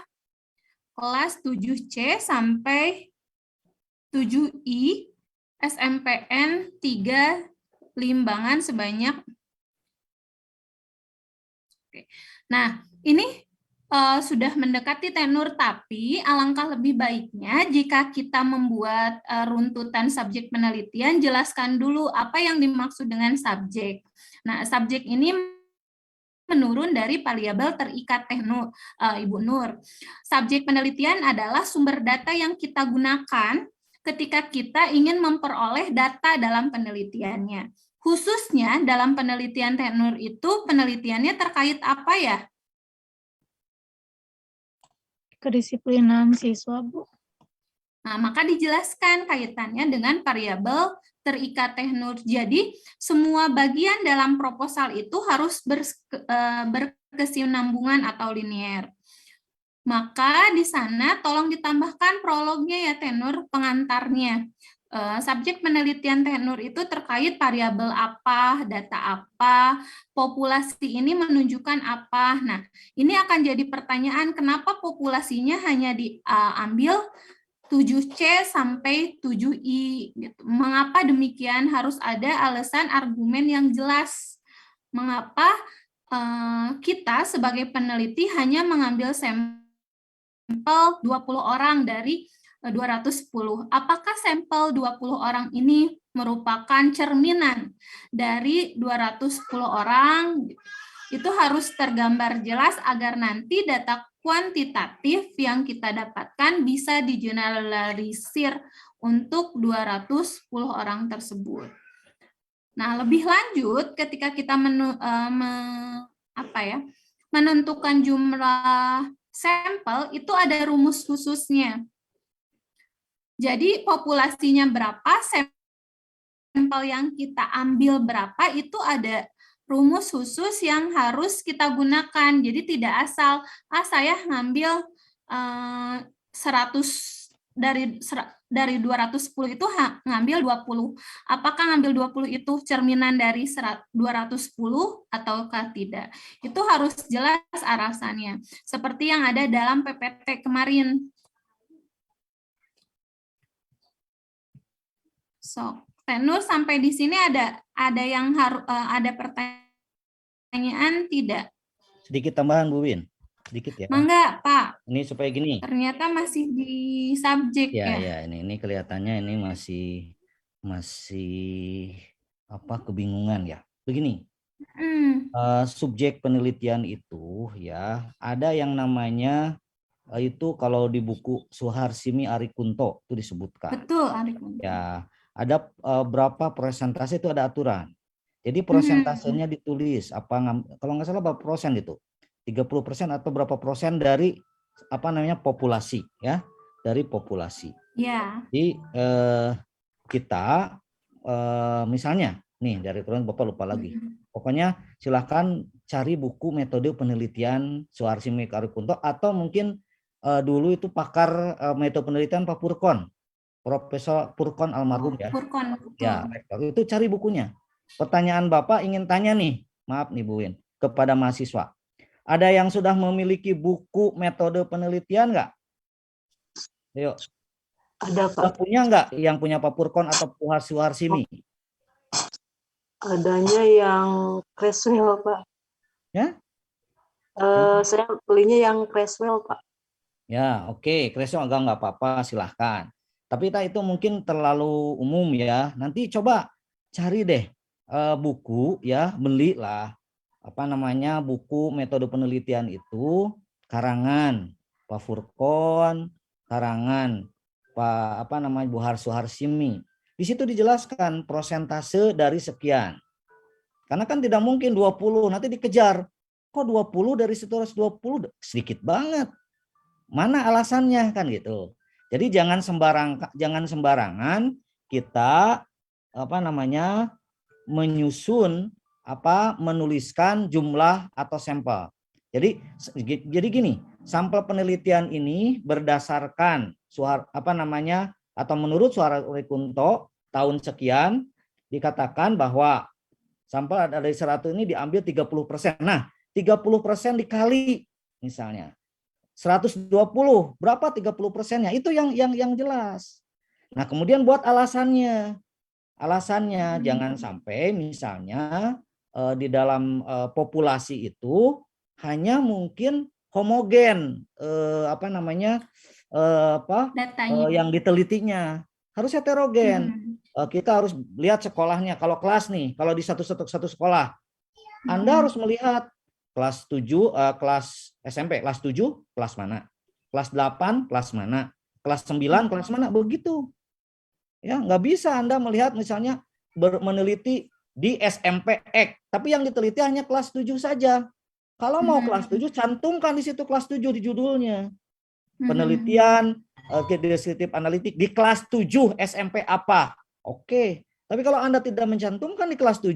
kelas 7C sampai 7I, SMPN 3, Limbangan sebanyak. Oke. Nah, ini sudah mendekati tenur, tapi alangkah lebih baiknya jika kita membuat runtutan subjek penelitian, jelaskan dulu apa yang dimaksud dengan subjek. Nah, subjek ini menurun dari variabel terikat Ibu Nur. Subjek penelitian adalah sumber data yang kita gunakan ketika kita ingin memperoleh data dalam penelitiannya. Khususnya dalam penelitian Teh Nur itu penelitiannya terkait apa ya? Kedisiplinan siswa, Bu. Nah, maka dijelaskan kaitannya dengan variabel terikat Teh Nur. Jadi, semua bagian dalam proposal itu harus berkesinambungan atau linier. Maka di sana tolong ditambahkan prolognya ya Teh Nur, pengantarnya. Subjek penelitian Teh Nur itu terkait variabel apa, data apa, populasi ini menunjukkan apa. Nah, ini akan jadi pertanyaan kenapa populasinya hanya diambil 7C sampai 7I. Gitu. Mengapa demikian? Harus ada alasan argumen yang jelas. Mengapa kita sebagai peneliti hanya mengambil sampel 20 orang dari 210. Apakah sampel 20 orang ini merupakan cerminan dari 210 orang? Itu harus tergambar jelas agar nanti data kuantitatif yang kita dapatkan bisa digeneralisir untuk 210 orang tersebut. Nah, lebih lanjut ketika kita menentukan jumlah sampel, itu ada rumus khususnya. Jadi populasinya berapa, sampel yang kita ambil berapa, itu ada rumus khusus yang harus kita gunakan. Jadi tidak asal, saya ngambil 100 dari 210 itu ngambil 20. Apakah ngambil 20 itu cerminan dari 210 ataukah tidak? Itu harus jelas alasannya. Seperti yang ada dalam PPT kemarin. So, Tenur sampai di sini ada yang harus ada pertanyaan tidak? Sedikit tambahan Bu Win, sedikit ya. Mangga Pak. Ini supaya gini. Ternyata masih di subjek ya. Ya, ini kelihatannya ini masih apa kebingungan ya. Begini. Subjek penelitian itu ya ada yang namanya itu kalau di buku Suharsimi Arikunto itu disebutkan. Betul, Arikunto. Ya, ada berapa persentase itu ada aturan. Jadi persentasenya ditulis kalau nggak salah berapa persen itu? 30% atau berapa persen dari populasi ya, dari populasi. Ya. Jadi kita misalnya nih dari kemarin Bapak lupa lagi. Pokoknya silakan cari buku metode penelitian Suharsimi Arikunto atau mungkin dulu itu pakar metode penelitian Pak Purkon, Profesor Purkon almarhum ya. Purkon. Ya, rektor itu cari bukunya. pertanyaan Bapak ingin tanya nih, maaf nih Bu Win, kepada mahasiswa. Ada yang sudah memiliki buku metode penelitian nggak? Ayo. Ada Sudah Pak, punya nggak yang punya Pak Purkon atau Bu Suharsini? adanya yang Creswell Pak. Ya? Saya belinya yang Creswell Pak. Ya, oke. Kreso agak nggak apa-apa, silahkan. Tapi itu mungkin terlalu umum ya. Nanti coba cari deh buku ya, belilah apa namanya buku metode penelitian itu karangan Pak Furkon, karangan Pak apa namanya Bu Suharsini. Di situ dijelaskan prosentase dari sekian. Karena kan tidak mungkin 20 nanti dikejar. Kok 20 dari 120 sedikit banget. Mana alasannya kan gitu. Jadi jangan sembarangan kita apa namanya menuliskan jumlah atau sampel. Jadi gini, sampel penelitian ini berdasarkan atau menurut Suharto Kunto tahun sekian dikatakan bahwa sampel dari 100 ini diambil 30%. Nah, 30% dikali misalnya 120, berapa 30%-nya? Itu yang jelas. Nah, kemudian buat alasannya. Alasannya jangan sampai misalnya di dalam populasi itu hanya mungkin homogen Datanya. yang ditelitinya. Harus heterogen. Kita harus lihat sekolahnya. Kalau kelas nih, kalau di satu sekolah, Anda harus melihat kelas 7, kelas SMP, kelas 7, kelas mana? Kelas 8, kelas mana? Kelas 9, kelas mana? Begitu. Ya, nggak bisa Anda melihat misalnya meneliti di SMP X, tapi yang diteliti hanya kelas 7 saja. Kalau mau kelas 7, cantumkan di situ kelas 7 di judulnya. Penelitian deskriptif analitik di kelas 7 SMP apa? Oke. Tapi kalau Anda tidak mencantumkan di kelas 7,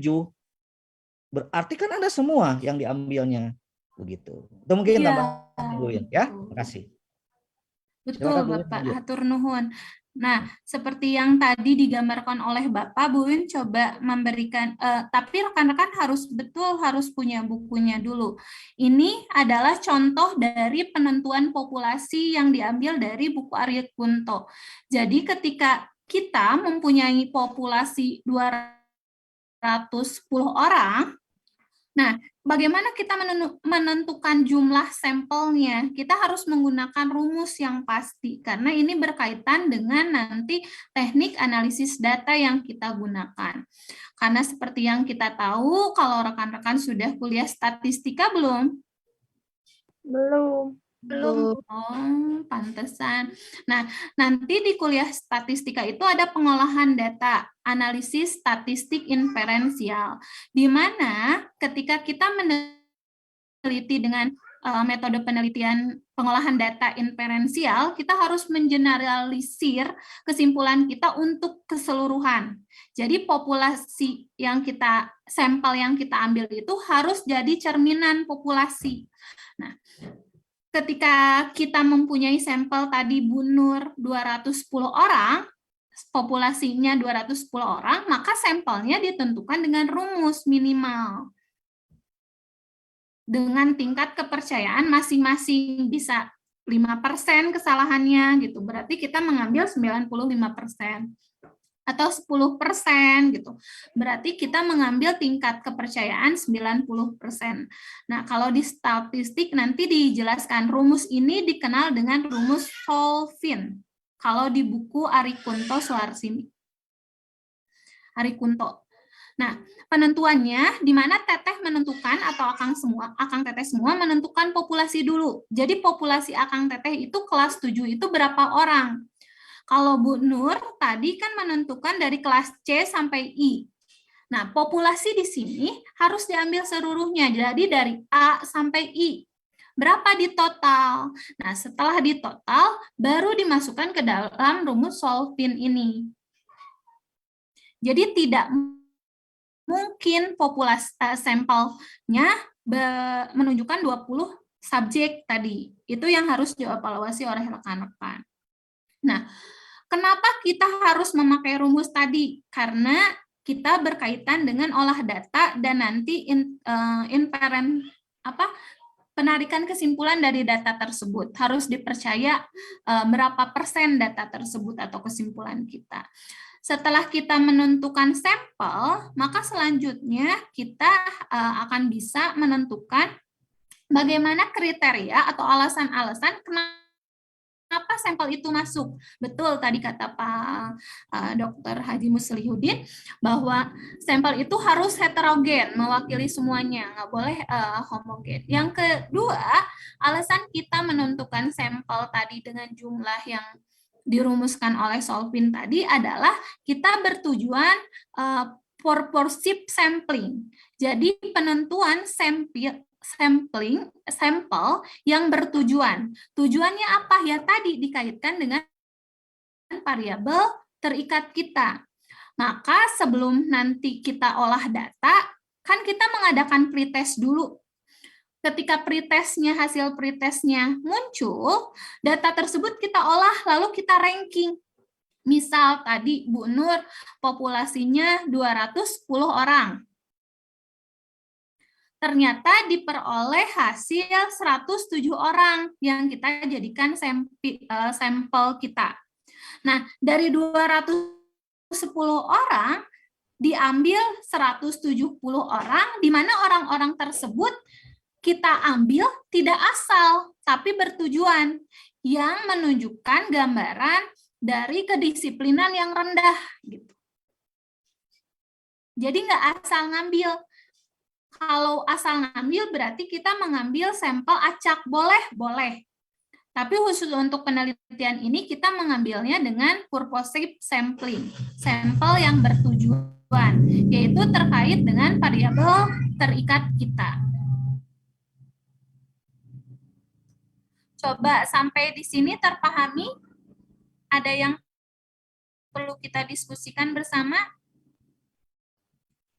berarti kan ada semua yang diambilnya begitu. Itu mungkin tambahan Bu Win ya. Terima kasih. Betul Bapak, hatur nuhun. Nah, seperti yang tadi digambarkan oleh Bapak, Bu Win coba memberikan, tapi rekan-rekan harus punya bukunya dulu. Ini adalah contoh dari penentuan populasi yang diambil dari buku Arya Kunto. Jadi ketika kita mempunyai populasi 210 orang, nah, bagaimana kita menentukan jumlah sampelnya? Kita harus menggunakan rumus yang pasti, karena ini berkaitan dengan nanti teknik analisis data yang kita gunakan. Karena seperti yang kita tahu, kalau rekan-rekan sudah kuliah statistika belum? Belum. Oh, pantesan. Nah, nanti di kuliah statistika itu ada pengolahan data, analisis statistik inferensial, di mana ketika kita meneliti dengan metode penelitian pengolahan data inferensial, kita harus mengeneralisir kesimpulan kita untuk keseluruhan. Jadi populasi sampel yang kita ambil itu harus jadi cerminan populasi. Nah, ketika kita mempunyai sampel tadi Bu Nur 210 orang, populasinya 210 orang, maka sampelnya ditentukan dengan rumus minimal. Dengan tingkat kepercayaan masing-masing, bisa 5% kesalahannya gitu. Berarti kita mengambil 95%. Atau 10% gitu. Berarti kita mengambil tingkat kepercayaan 90%. Nah, kalau di statistik nanti dijelaskan rumus ini dikenal dengan rumus Solvin. Kalau di buku Arya Kunto Suharsini. Arya Kunto. Nah, penentuannya di mana Teteh menentukan atau Akang Teteh semua menentukan populasi dulu. Jadi populasi Akang Teteh itu kelas 7 itu berapa orang? Kalau Bu Nur tadi kan menentukan dari kelas C sampai I. Nah, populasi di sini harus diambil seluruhnya. Jadi dari A sampai I. Berapa di total? Nah, setelah di total, baru dimasukkan ke dalam rumus Solvin ini. Jadi tidak mungkin populasi sampelnya menunjukkan 20 subjek tadi. Itu yang harus dievaluasi oleh rekan-rekan. Nah, kenapa kita harus memakai rumus tadi? Karena kita berkaitan dengan olah data dan nanti penarikan kesimpulan dari data tersebut. Harus dipercaya berapa persen data tersebut atau kesimpulan kita. Setelah kita menentukan sampel, maka selanjutnya kita akan bisa menentukan bagaimana kriteria atau alasan-alasan kenapa sampel itu masuk. Betul tadi kata Pak Dr. Haji Muslihuddin bahwa sampel itu harus heterogen, mewakili semuanya, nggak boleh homogen. Yang kedua, alasan kita menentukan sampel tadi dengan jumlah yang dirumuskan oleh Solvin tadi adalah kita bertujuan purposive sampling. Jadi penentuan sampel yang bertujuan. Tujuannya apa? Ya tadi dikaitkan dengan variabel terikat kita. Maka sebelum nanti kita olah data, kan kita mengadakan pretest dulu. Ketika pretestnya, hasil pretestnya muncul, data tersebut kita olah, lalu kita ranking. Misal tadi Bu Nur populasinya 210 orang. Ternyata diperoleh hasil 107 orang yang kita jadikan sampel kita. Nah, dari 210 orang, diambil 170 orang, di mana orang-orang tersebut kita ambil tidak asal, tapi bertujuan, yang menunjukkan gambaran dari kedisiplinan yang rendah. Gitu. Jadi nggak asal ngambil. Kalau asal ngambil berarti kita mengambil sampel acak, boleh. Tapi khusus untuk penelitian ini kita mengambilnya dengan purposive sampling, sampel yang bertujuan, yaitu terkait dengan variabel terikat kita. Coba sampai di sini terpahami? Ada yang perlu kita diskusikan bersama?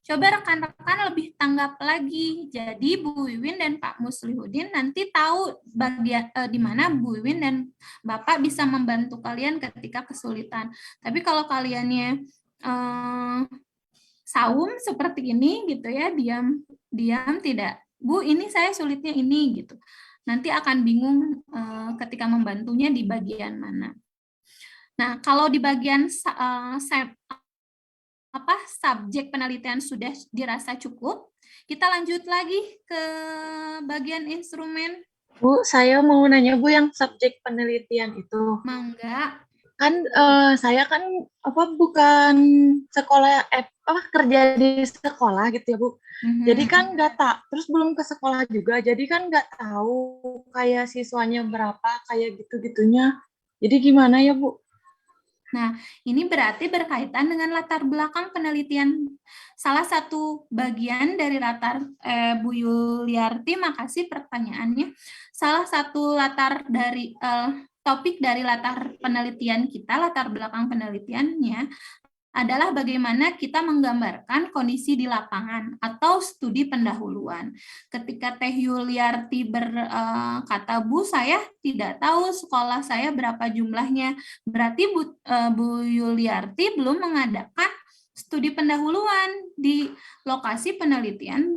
Coba rekan-rekan lebih tanggap lagi. Jadi Bu Wiwin dan Pak Muslihuddin nanti tahu bagian di mana Bu Wiwin dan Bapak bisa membantu kalian ketika kesulitan. Tapi kalau kaliannya saum seperti ini gitu ya, diam tidak. Bu, ini saya sulitnya ini gitu. Nanti akan bingung ketika membantunya di bagian mana. Nah, kalau di bagian subjek penelitian sudah dirasa cukup, kita lanjut lagi ke bagian instrumen. Bu, saya mau nanya Bu yang subjek penelitian itu. Mangga. Kan saya kan bukan sekolah kerja di sekolah gitu ya Bu. Jadi kan nggak tak, terus belum ke sekolah juga, jadi kan nggak tahu kayak siswanya berapa, kayak gitu-gitunya. Jadi gimana ya Bu? Nah, ini berarti berkaitan dengan latar belakang penelitian. Salah satu bagian dari latar Bu Yuliarti, makasih pertanyaannya. Salah satu latar dari topik dari latar penelitian kita, latar belakang penelitiannya adalah bagaimana kita menggambarkan kondisi di lapangan atau studi pendahuluan. Ketika Teh Yuliarti berkata, Bu, saya tidak tahu sekolah saya berapa jumlahnya. Berarti Bu Yuliarti belum mengadakan studi pendahuluan di lokasi penelitian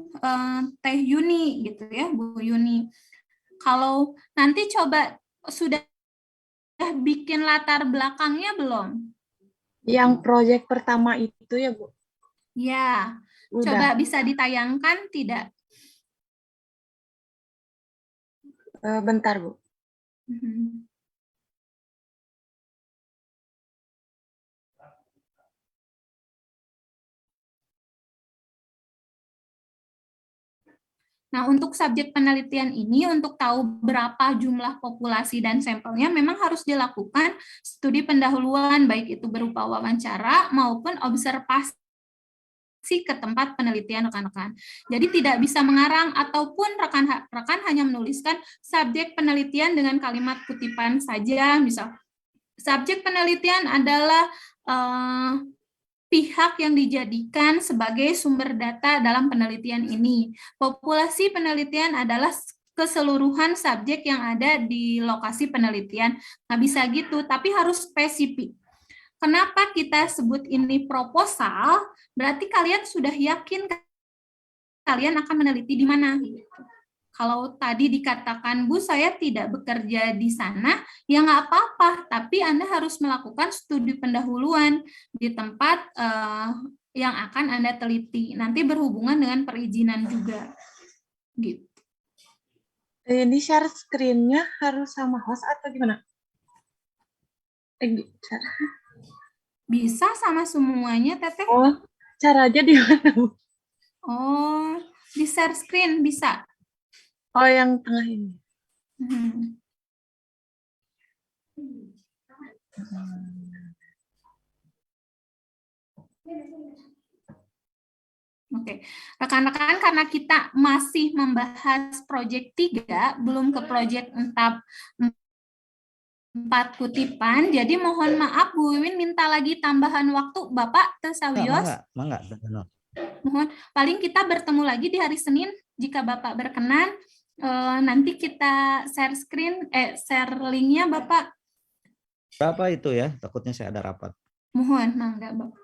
Teh Yuni, gitu ya, Bu Yuni. Kalau nanti coba sudah bikin latar belakangnya belum? Yang proyek pertama itu ya Bu? Ya, Udah. Coba bisa ditayangkan tidak? Bentar Bu. Nah, untuk subjek penelitian ini, untuk tahu berapa jumlah populasi dan sampelnya, memang harus dilakukan studi pendahuluan, baik itu berupa wawancara maupun observasi ke tempat penelitian rekan-rekan. Jadi tidak bisa mengarang ataupun rekan-rekan hanya menuliskan subjek penelitian dengan kalimat kutipan saja. Misal, subjek penelitian adalah pihak yang dijadikan sebagai sumber data dalam penelitian ini. Populasi penelitian adalah keseluruhan subjek yang ada di lokasi penelitian. Nggak bisa gitu, tapi harus spesifik. Kenapa kita sebut ini proposal? Berarti kalian sudah yakin kalian akan meneliti di mana. Kalau tadi dikatakan, Bu, saya tidak bekerja di sana, ya nggak apa-apa, tapi Anda harus melakukan studi pendahuluan di tempat yang akan Anda teliti. Nanti berhubungan dengan perizinan juga. Gitu. Ini share screen-nya harus sama host atau gimana? Bisa sama semuanya, Teteh? Oh, cara aja di mana, Bu? Oh, di share screen bisa. Oh, yang tengah ini. Oke, rekan-rekan, karena kita masih membahas proyek 3, belum ke proyek 4 kutipan, jadi mohon maaf Bu Wiwin minta lagi tambahan waktu Bapak Tesawios. Mangga. Mohon, paling kita bertemu lagi di hari Senin, jika Bapak berkenan, nanti kita share screen, share linknya Bapak. Berapa itu ya? Takutnya saya ada rapat. Mohon, mangga Bapak.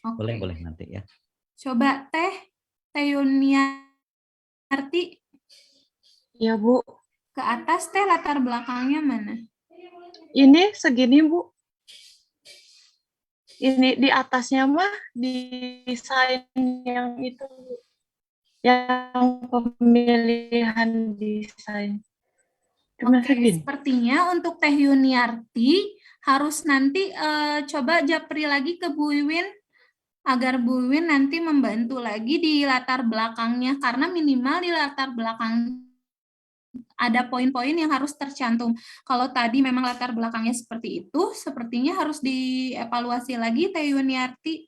Oke. Boleh nanti ya. Coba Teh Yuniarti. Ya, Bu. Ke atas Teh, latar belakangnya mana? Ini segini, Bu. Ini di atasnya mah desain yang itu, yang pemilihan desain. Cuma Oke, segini. sepertinya untuk Teh Yuniarti harus nanti coba japri lagi ke Bu Wiwin agar Bu Wiwin nanti membantu lagi di latar belakangnya, karena minimal di latar belakang ada poin-poin yang harus tercantum. Kalau tadi memang latar belakangnya seperti itu, sepertinya harus dievaluasi lagi Teh Yuniarti.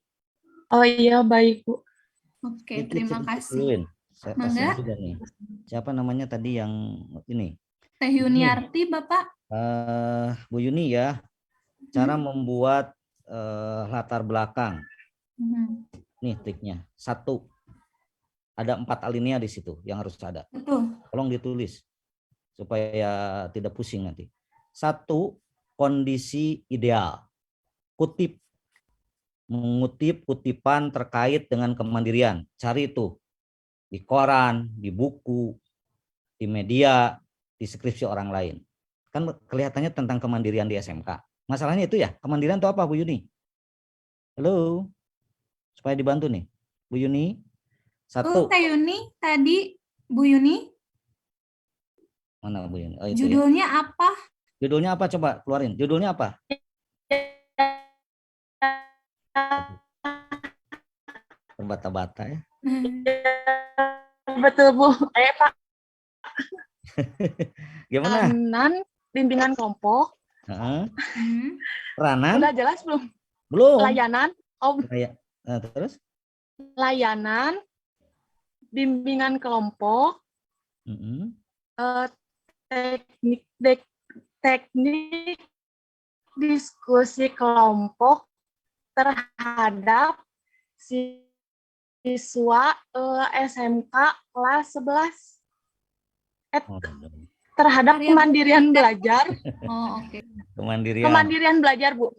Oh iya, baik, Bu. Oke, terima kasih. Saya Mangga. juga nih. Siapa namanya tadi yang ini? Teh Yuniarti, Bapak. Bu Yuni ya. Cara membuat latar belakang. Nih triknya. 1. Ada 4 alinea di situ yang harus ada. Betul. Tolong ditulis supaya tidak pusing nanti. 1, kondisi ideal. Mengutip kutipan terkait dengan kemandirian. Cari itu di koran, di buku, di media, di skripsi orang lain. Kan kelihatannya tentang kemandirian di SMK. Masalahnya itu ya, kemandirian itu apa, Bu Yuni? Halo, supaya dibantu nih, Bu Yuni. 1. Teh Yuni, tadi Bu Yuni. Mana Bu Yuni? Oh, itu judulnya ya. apa? Judulnya apa? Coba keluarin. Judulnya apa? Terbata-bata ya. Betul, Bu. Pak. Gimana? Bimbingan kelompok. Peranan? Udah jelas belum? Belum. Layanan. Oh, terus? Layanan, bimbingan kelompok, teknik diskusi kelompok terhadap siswa SMK kelas 11. Terhadap kemandirian belajar. Oh, oke. Kemandirian belajar, Bu.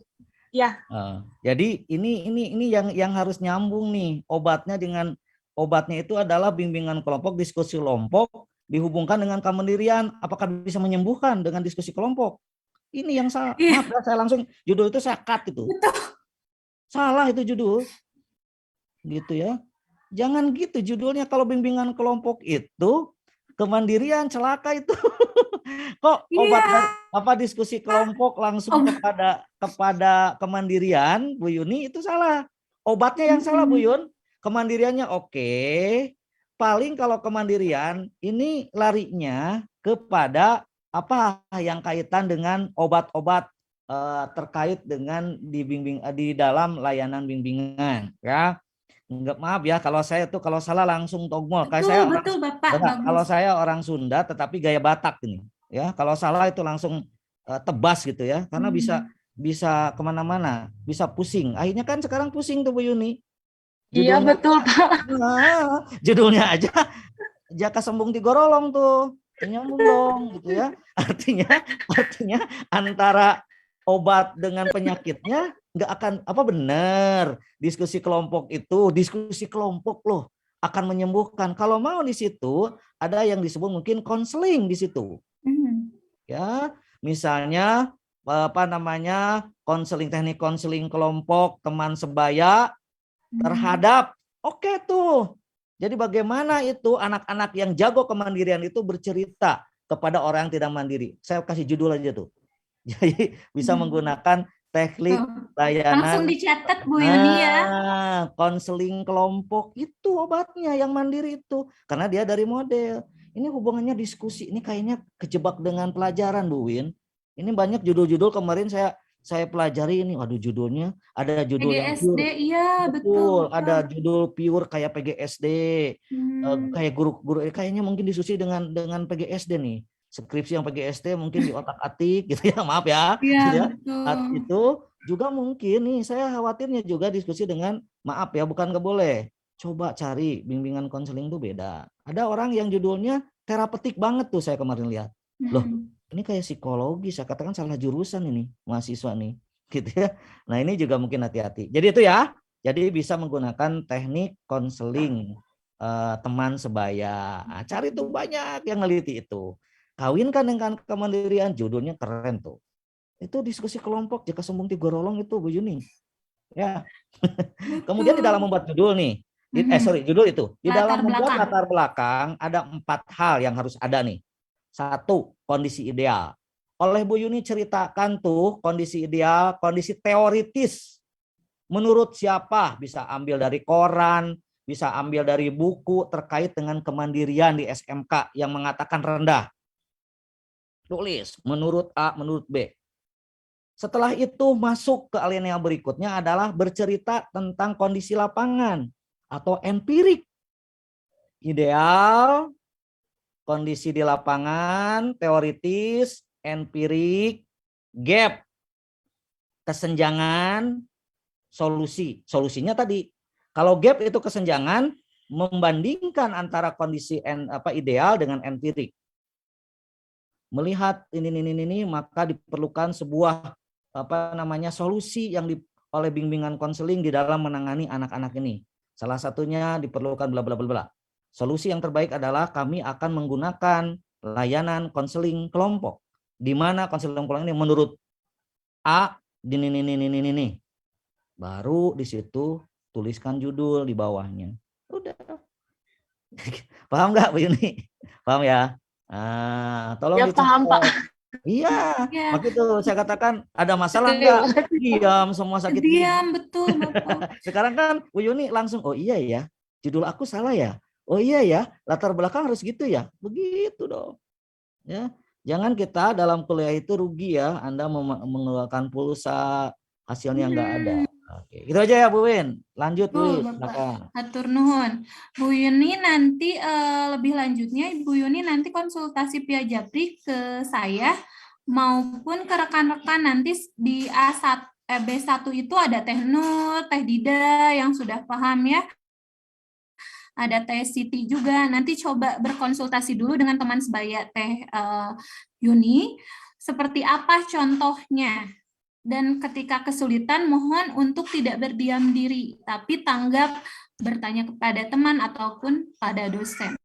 Ya. Jadi ini yang harus nyambung nih. Obatnya itu adalah bimbingan kelompok, diskusi kelompok dihubungkan dengan kemandirian. Apakah bisa menyembuhkan dengan diskusi kelompok? Ini yang salah. Maaf ya, saya langsung judul itu saya cut itu. Salah itu judul. Gitu ya. Jangan gitu judulnya. Kalau bimbingan kelompok itu kemandirian, celaka itu. Kok obat diskusi kelompok langsung kepada kemandirian, Bu Yuni, itu salah. Obatnya yang salah, Bu Yun. Kemandiriannya oke. Paling kalau kemandirian ini larinya kepada apa yang kaitan dengan obat-obat terkait dengan di dalam layanan bimbingan, ya. Enggak, maaf ya kalau saya tuh kalau salah langsung togmol. Betul, Bapak. Kalau saya orang Sunda tetapi gaya Batak ini, ya. Kalau salah itu langsung tebas gitu ya, karena bisa kemana-mana, bisa pusing. Akhirnya kan sekarang pusing tuh Bu Yuni. Iya betul Pak. Judulnya aja jaka sembung digorolong tuh, nyambung dong gitu ya. Artinya antara obat dengan penyakitnya nggak akan apa benar. Diskusi kelompok loh akan menyembuhkan. Kalau mau di situ ada yang disebut mungkin konseling di situ. Ya, misalnya apa namanya teknik konseling kelompok teman sebaya terhadap oke tuh. Jadi bagaimana itu anak-anak yang jago kemandirian itu bercerita kepada orang yang tidak mandiri. Saya kasih judul aja tuh. Jadi bisa menggunakan teknik layanan. Langsung dicatat Bu Yuni ya. Konseling kelompok itu obatnya yang mandiri itu. Karena dia dari model. Ini hubungannya diskusi. Ini kayaknya kejebak dengan pelajaran Bu Win. Ini banyak judul-judul kemarin saya pelajari ini. Waduh judulnya. Ada judul yang PGSD, pure. iya betul. Ada judul pure kayak PGSD. Kayak guru-guru kayaknya mungkin diskusi dengan PGSD nih. Skripsi yang PGSD mungkin di otak-atik gitu ya, maaf ya. Iya, gitu ya. betul. Itu juga mungkin nih saya khawatirnya juga diskusi dengan maaf ya, bukan nggak boleh. Coba cari bimbingan konseling itu beda. Ada orang yang judulnya terapeutik banget tuh saya kemarin lihat. Loh, ini kayak psikologi, saya katakan salah jurusan ini mahasiswa nih. Gitu ya. Nah, ini juga mungkin hati-hati. Jadi itu ya. Jadi bisa menggunakan teknik konseling teman sebaya. Nah, cari tuh banyak yang neliti itu. Kawinkan dengan kemandirian, judulnya keren tuh. Itu diskusi kelompok jika sombong digorolong itu Bu Yuni. Ya. Kemudian di dalam membuat judul nih. Judul itu. Di dalam membuat latar belakang ada 4 hal yang harus ada nih. 1, kondisi ideal. Oleh Bu Yuni ceritakan tuh kondisi ideal, kondisi teoritis. Menurut siapa? Bisa ambil dari koran, bisa ambil dari buku terkait dengan kemandirian di SMK yang mengatakan rendah. Tulis menurut A, menurut B. Setelah itu masuk ke alinea berikutnya adalah bercerita tentang kondisi lapangan atau empirik. Ideal, kondisi di lapangan, teoritis, empirik, gap, kesenjangan, solusi. Solusinya tadi, kalau gap itu kesenjangan, membandingkan antara kondisi ideal dengan empirik. Melihat ini maka diperlukan sebuah solusi yang oleh bimbingan konseling di dalam menangani anak-anak ini. Salah satunya diperlukan bla bla bla bla. Solusi yang terbaik adalah kami akan menggunakan layanan konseling kelompok. Di mana konseling kelompok ini menurut A ini. Baru di situ tuliskan judul di bawahnya. Udah. Paham nggak Bu Yuni? Paham ya? Tolong Ya, paham, Pak. Iya, waktu itu saya katakan ada masalah enggak? Diam, semua sakit gigi. Diam, betul Bapak. Sekarang kan Bu Yuni langsung, oh iya ya, judul aku salah ya. Oh iya ya, latar belakang harus gitu ya. Begitu dong. Ya, jangan kita dalam kuliah itu rugi ya, Anda mengeluarkan pulsa, hasilnya enggak ada. Oke, itu aja ya Bu Win. Lanjut Bu. Hatur nuhun. Bu Yuni nanti lebih lanjutnya Bu Yuni nanti konsultasi via Japri ke saya maupun ke rekan-rekan nanti di B1 itu ada Teh Nur, Teh Dida yang sudah paham ya. Ada Teh Siti juga. Nanti coba berkonsultasi dulu dengan teman sebaya Teh Yuni. Seperti apa contohnya? Dan ketika kesulitan, mohon untuk tidak berdiam diri, tapi tanggap bertanya kepada teman ataupun pada dosen.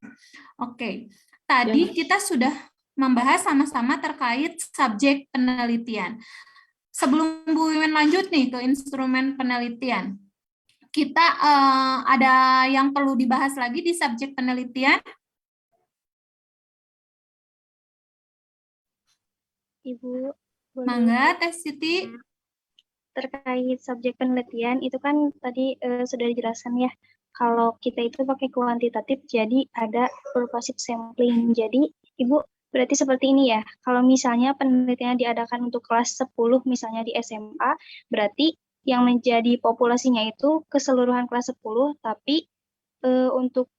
Oke, tadi kita sudah membahas sama-sama terkait subjek penelitian. Sebelum Bu Wiwin lanjut nih ke instrumen penelitian, kita ada yang perlu dibahas lagi di subjek penelitian? Ibu, Mangga, Teh Siti. Terkait subjek penelitian itu kan tadi sudah dijelaskan ya, kalau kita itu pakai kuantitatif jadi ada purposive sampling. Jadi Ibu berarti seperti ini ya, kalau misalnya penelitian diadakan untuk kelas 10 misalnya di SMA, berarti yang menjadi populasinya itu keseluruhan kelas 10, tapi untuk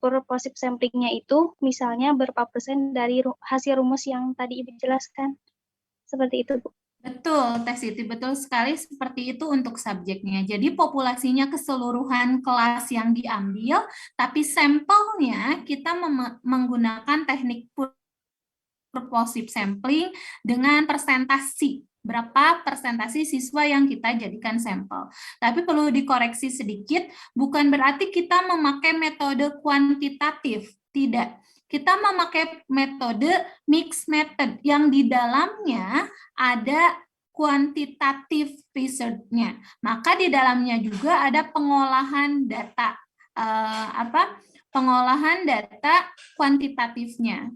purposive samplingnya itu misalnya berapa persen dari hasil rumus yang tadi Ibu jelaskan. Seperti itu, Bu. Betul, Teh Siti, betul sekali seperti itu untuk subjeknya. Jadi populasinya keseluruhan kelas yang diambil, tapi sampelnya kita menggunakan teknik purposive sampling dengan persentasi berapa persentase siswa yang kita jadikan sampel. Tapi perlu dikoreksi sedikit, bukan berarti kita memakai metode kuantitatif, tidak. Kita memakai metode mixed method yang di dalamnya ada kuantitatif research-nya. Maka di dalamnya juga ada pengolahan data, pengolahan data kuantitatifnya.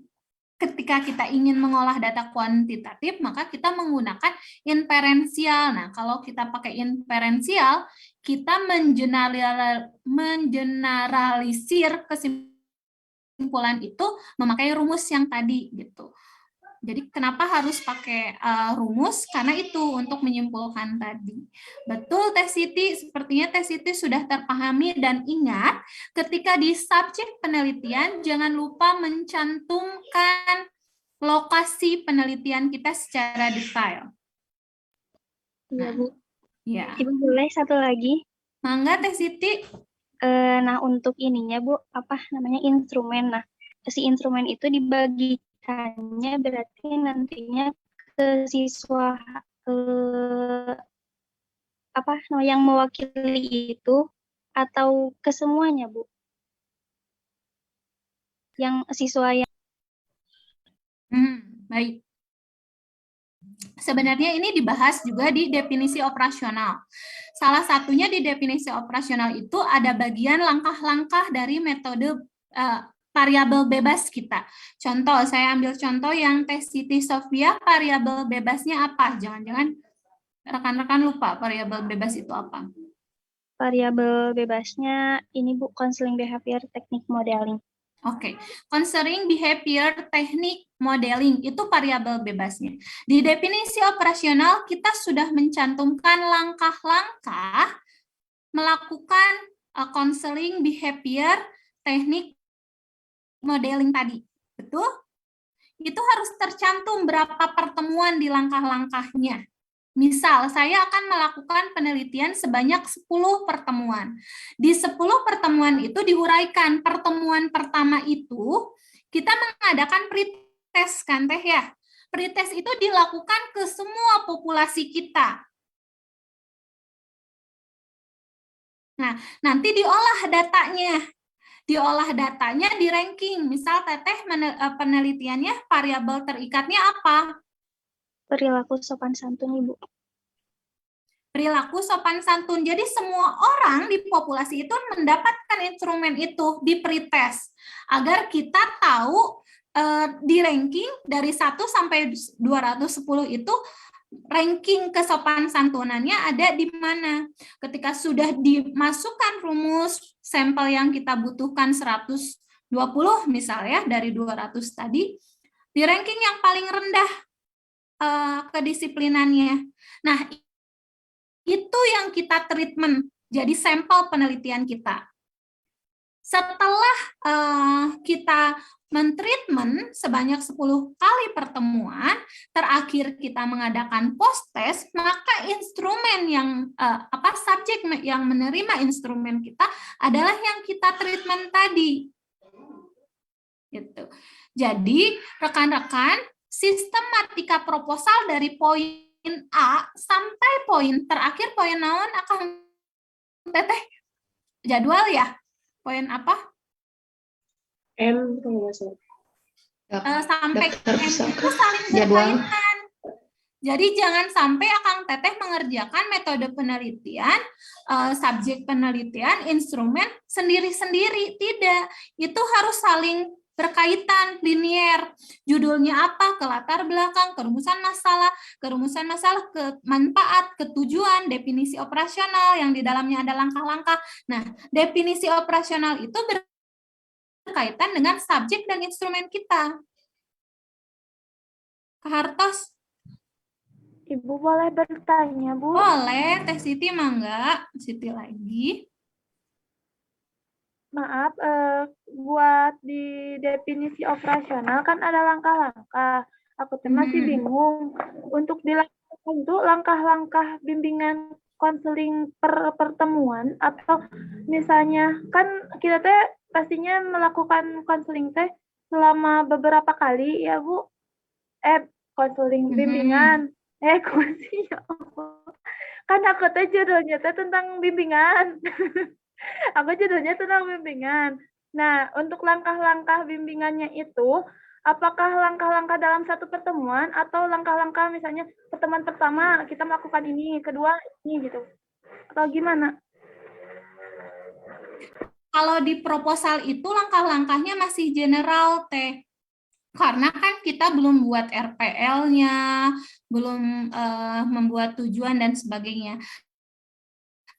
Ketika kita ingin mengolah data kuantitatif, maka kita menggunakan inferensial. Nah, kalau kita pakai inferensial, kita mengeneralisir kesimpulan itu memakai rumus yang tadi gitu. Jadi kenapa harus pakai rumus? Karena itu untuk menyimpulkan tadi. Betul Teh Siti, sepertinya Teh Siti sudah terpahami, dan ingat ketika di subjek penelitian jangan lupa mencantumkan lokasi penelitian kita secara detail. Iya, Bu. Ya. Ibu boleh satu lagi? Mangga Teh Siti. Nah, untuk ininya, Bu, apa namanya, instrumen. Nah, si instrumen itu dibagikannya berarti nantinya ke siswa apa namanya, yang mewakili itu atau ke semuanya, Bu? Yang siswa yang Baik. Sebenarnya ini dibahas juga di definisi operasional. Salah satunya di definisi operasional itu ada bagian langkah-langkah dari metode variabel bebas kita. Contoh, saya ambil contoh yang Teh Siti Sofia, variabel bebasnya apa? Jangan-jangan rekan-rekan lupa variabel bebas itu apa? variabel bebasnya ini, Bu, counseling behavior technique modeling. Oke, counseling behavior teknik modeling itu variabel bebasnya. Di definisi operasional kita sudah mencantumkan langkah-langkah melakukan counseling behavior teknik modeling tadi. Betul? Itu harus tercantum berapa pertemuan di langkah-langkahnya. Misal, saya akan melakukan penelitian sebanyak 10 pertemuan. Di 10 pertemuan itu diuraikan. Pertemuan pertama itu, kita mengadakan pretest, kan Teh ya? Pretest itu dilakukan ke semua populasi kita. Nah, nanti diolah datanya. Diolah datanya di ranking. Misal Teteh penelitiannya variabel terikatnya apa? Perilaku sopan santun, Ibu. Perilaku sopan santun. Jadi semua orang di populasi itu mendapatkan instrumen itu di pretest agar kita tahu di ranking dari 1 sampai 210 itu ranking kesopan santunannya ada di mana. Ketika sudah dimasukkan rumus sampel yang kita butuhkan 120 misalnya dari 200 tadi, di ranking yang paling rendah kedisiplinannya. Nah, itu yang kita treatment jadi sampel penelitian kita. Setelah kita mentreatment sebanyak 10 kali pertemuan, terakhir kita mengadakan post-test, maka instrumen yang subjek yang menerima instrumen kita adalah yang kita treatment tadi. Gitu. Jadi, rekan-rekan, sistematika proposal dari poin A sampai poin terakhir, poin naon akan Teteh jadwal ya? Poin apa? M kalau nggak salah. Sampai M itu saling berkaitan. Jadi jangan sampai Akang Teteh mengerjakan metode penelitian, subjek penelitian, instrumen sendiri-sendiri. Tidak, itu harus saling berkaitan, linier. Judulnya apa, ke latar belakang, kerumusan masalah, ke manfaat, ketujuan, definisi operasional yang di dalamnya ada langkah-langkah. Nah, definisi operasional itu berkaitan dengan subjek dan instrumen kita. Kak Hartos? Ibu boleh bertanya, Bu? Boleh, Teh Siti mangga. Siti lagi. Maaf, buat di definisi operasional kan ada langkah-langkah. Aku tuh masih bingung. Untuk dilakukan itu langkah-langkah bimbingan konseling per pertemuan atau misalnya kan kita teh pastinya melakukan konseling teh selama beberapa kali ya Bu. Konseling bimbingan. Kok sih ya Allah. Kan aku teh judulnya teh tentang bimbingan. Aku judulnya tentang bimbingan. Nah, untuk langkah-langkah bimbingannya itu, apakah langkah-langkah dalam satu pertemuan atau langkah-langkah misalnya pertemuan pertama kita melakukan ini, kedua ini gitu. Atau gimana? Kalau di proposal itu langkah-langkahnya masih general, Teh. Karena kan kita belum buat RPL-nya, belum membuat tujuan dan sebagainya.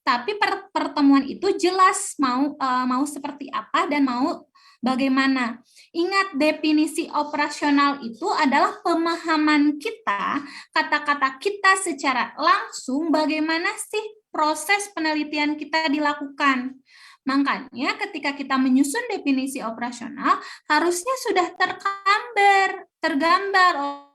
Tapi pertemuan itu jelas mau seperti apa dan mau bagaimana. Ingat, definisi operasional itu adalah pemahaman kita, kata-kata kita secara langsung bagaimana sih proses penelitian kita dilakukan. Makanya ketika kita menyusun definisi operasional, harusnya sudah tergambar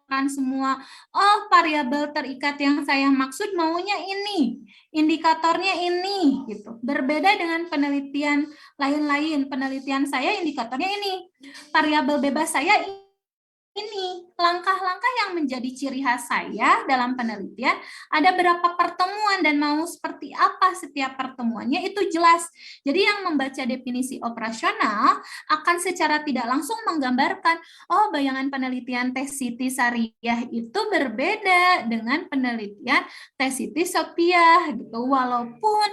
kan semua, oh variabel terikat yang saya maksud maunya ini, indikatornya ini, gitu. Berbeda dengan penelitian lain-lain, penelitian saya indikatornya ini, variabel bebas saya ini. Langkah-langkah yang menjadi ciri khas saya dalam penelitian, ada berapa pertemuan dan mau seperti apa setiap pertemuannya itu jelas. Jadi yang membaca definisi operasional akan secara tidak langsung menggambarkan, oh bayangan penelitian tes Siti Sariyah itu berbeda dengan penelitian tes Siti Sopiah gitu, walaupun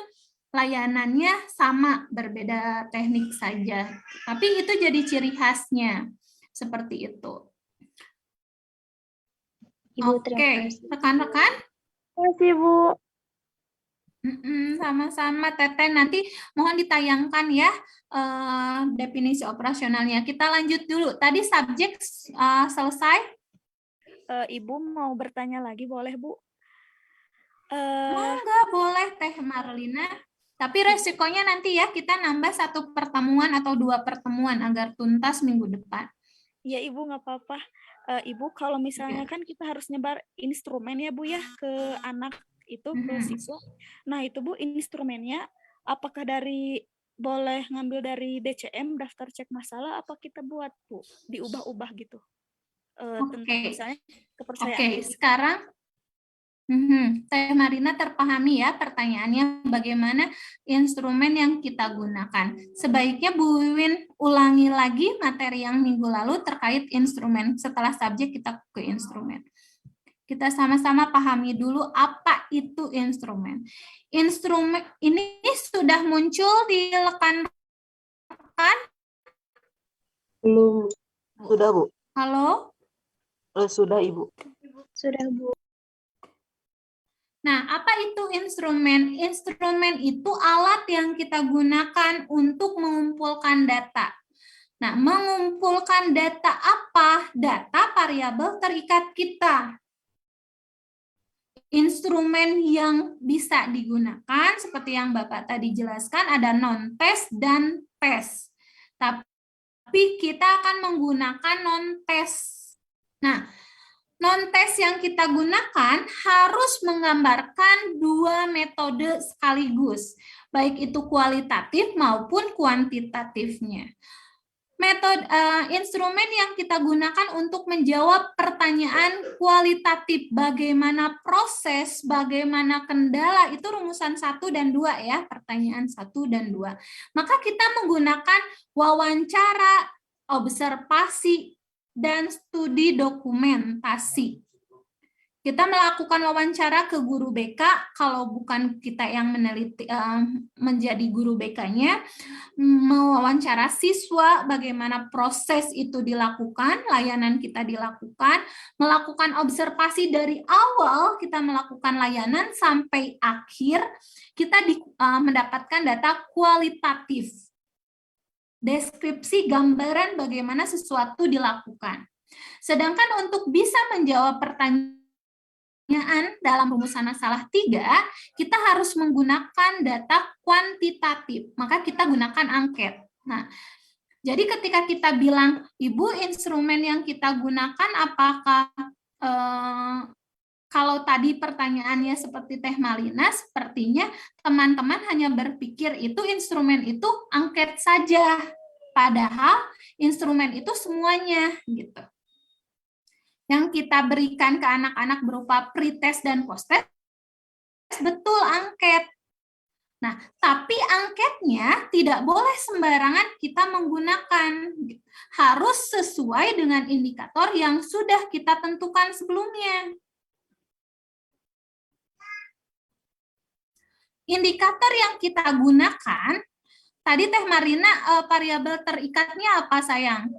layanannya sama, berbeda teknik saja. Tapi itu jadi ciri khasnya, seperti itu. Ibu, terima Oke, kasih. rekan-rekan. Terima kasih, Bu. Sama-sama, Teteh. Nanti mohon ditayangkan ya definisi operasionalnya. Kita lanjut dulu. Tadi subjek selesai. Ibu mau bertanya lagi, boleh, Bu? Enggak boleh, Teh Marlina. Tapi resikonya nanti ya, kita nambah 1 pertemuan atau 2 pertemuan agar tuntas minggu depan. Ya, Ibu, nggak apa-apa. Ibu, kalau misalnya kan kita harus nyebar instrumen ya, Bu, ya, ke anak itu, ke siswa. Nah, itu, Bu, instrumennya apakah boleh ngambil dari DCM, daftar cek masalah, apa kita buat, Bu, diubah-ubah gitu? Tentang misalnya kepercayaan. Oke, sekarang Teh Marina terpahami ya pertanyaannya, bagaimana instrumen yang kita gunakan. Sebaiknya Bu Wiwin ulangi lagi materi yang minggu lalu terkait instrumen. Setelah subjek kita ke instrumen. Kita sama-sama pahami dulu apa itu instrumen. Instrumen ini sudah muncul di rekan-rekan? Belum. Sudah, Bu. Halo? Sudah, Ibu. Sudah, Bu. Nah, apa itu instrumen? Instrumen itu alat yang kita gunakan untuk mengumpulkan data. Nah, mengumpulkan data apa? Data variabel terikat kita. Instrumen yang bisa digunakan, seperti yang Bapak tadi jelaskan, ada non-test dan test. Tapi kita akan menggunakan non-test. Nah, non-test yang kita gunakan harus menggambarkan 2 metode sekaligus, baik itu kualitatif maupun kuantitatifnya. Metode instrumen yang kita gunakan untuk menjawab pertanyaan kualitatif, bagaimana proses, bagaimana kendala, itu rumusan 1 dan 2 ya, pertanyaan 1 dan 2. Maka kita menggunakan wawancara, observasi, dan studi dokumentasi. Kita melakukan wawancara ke guru BK, kalau bukan kita yang meneliti menjadi guru BK-nya, mewawancara siswa bagaimana proses itu dilakukan, layanan kita dilakukan, melakukan observasi dari awal kita melakukan layanan sampai akhir, kita mendapatkan data kualitatif. Deskripsi gambaran bagaimana sesuatu dilakukan. Sedangkan untuk bisa menjawab pertanyaan dalam rumusan masalah 3, kita harus menggunakan data kuantitatif. Maka kita gunakan angket. Nah, jadi ketika kita bilang, Ibu, instrumen yang kita gunakan apakah kalau tadi pertanyaannya seperti Teh Malina, sepertinya teman-teman hanya berpikir itu instrumen itu angket saja. Padahal instrumen itu semuanya gitu. yang kita berikan ke anak-anak berupa pretest dan posttest, betul angket. Nah, tapi angketnya tidak boleh sembarangan kita menggunakan. Harus sesuai dengan indikator yang sudah kita tentukan sebelumnya. Indikator yang kita gunakan, tadi Teh Marina, variabel terikatnya apa sayang?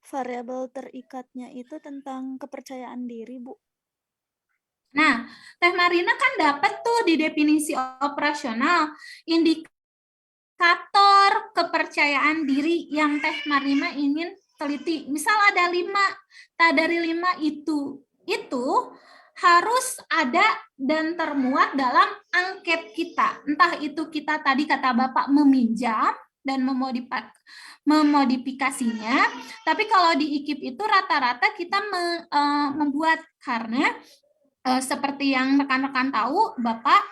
Variabel terikatnya itu tentang kepercayaan diri, Bu. Nah, Teh Marina kan dapat tuh di definisi operasional indikator kepercayaan diri yang Teh Marina ingin teliti. Misal ada 5, dari 5 itu harus ada dan termuat dalam angket kita. Entah itu kita tadi kata Bapak meminjam dan memodifikasinya, tapi kalau di IKIP itu rata-rata kita membuat, karena seperti yang rekan-rekan tahu, Bapak,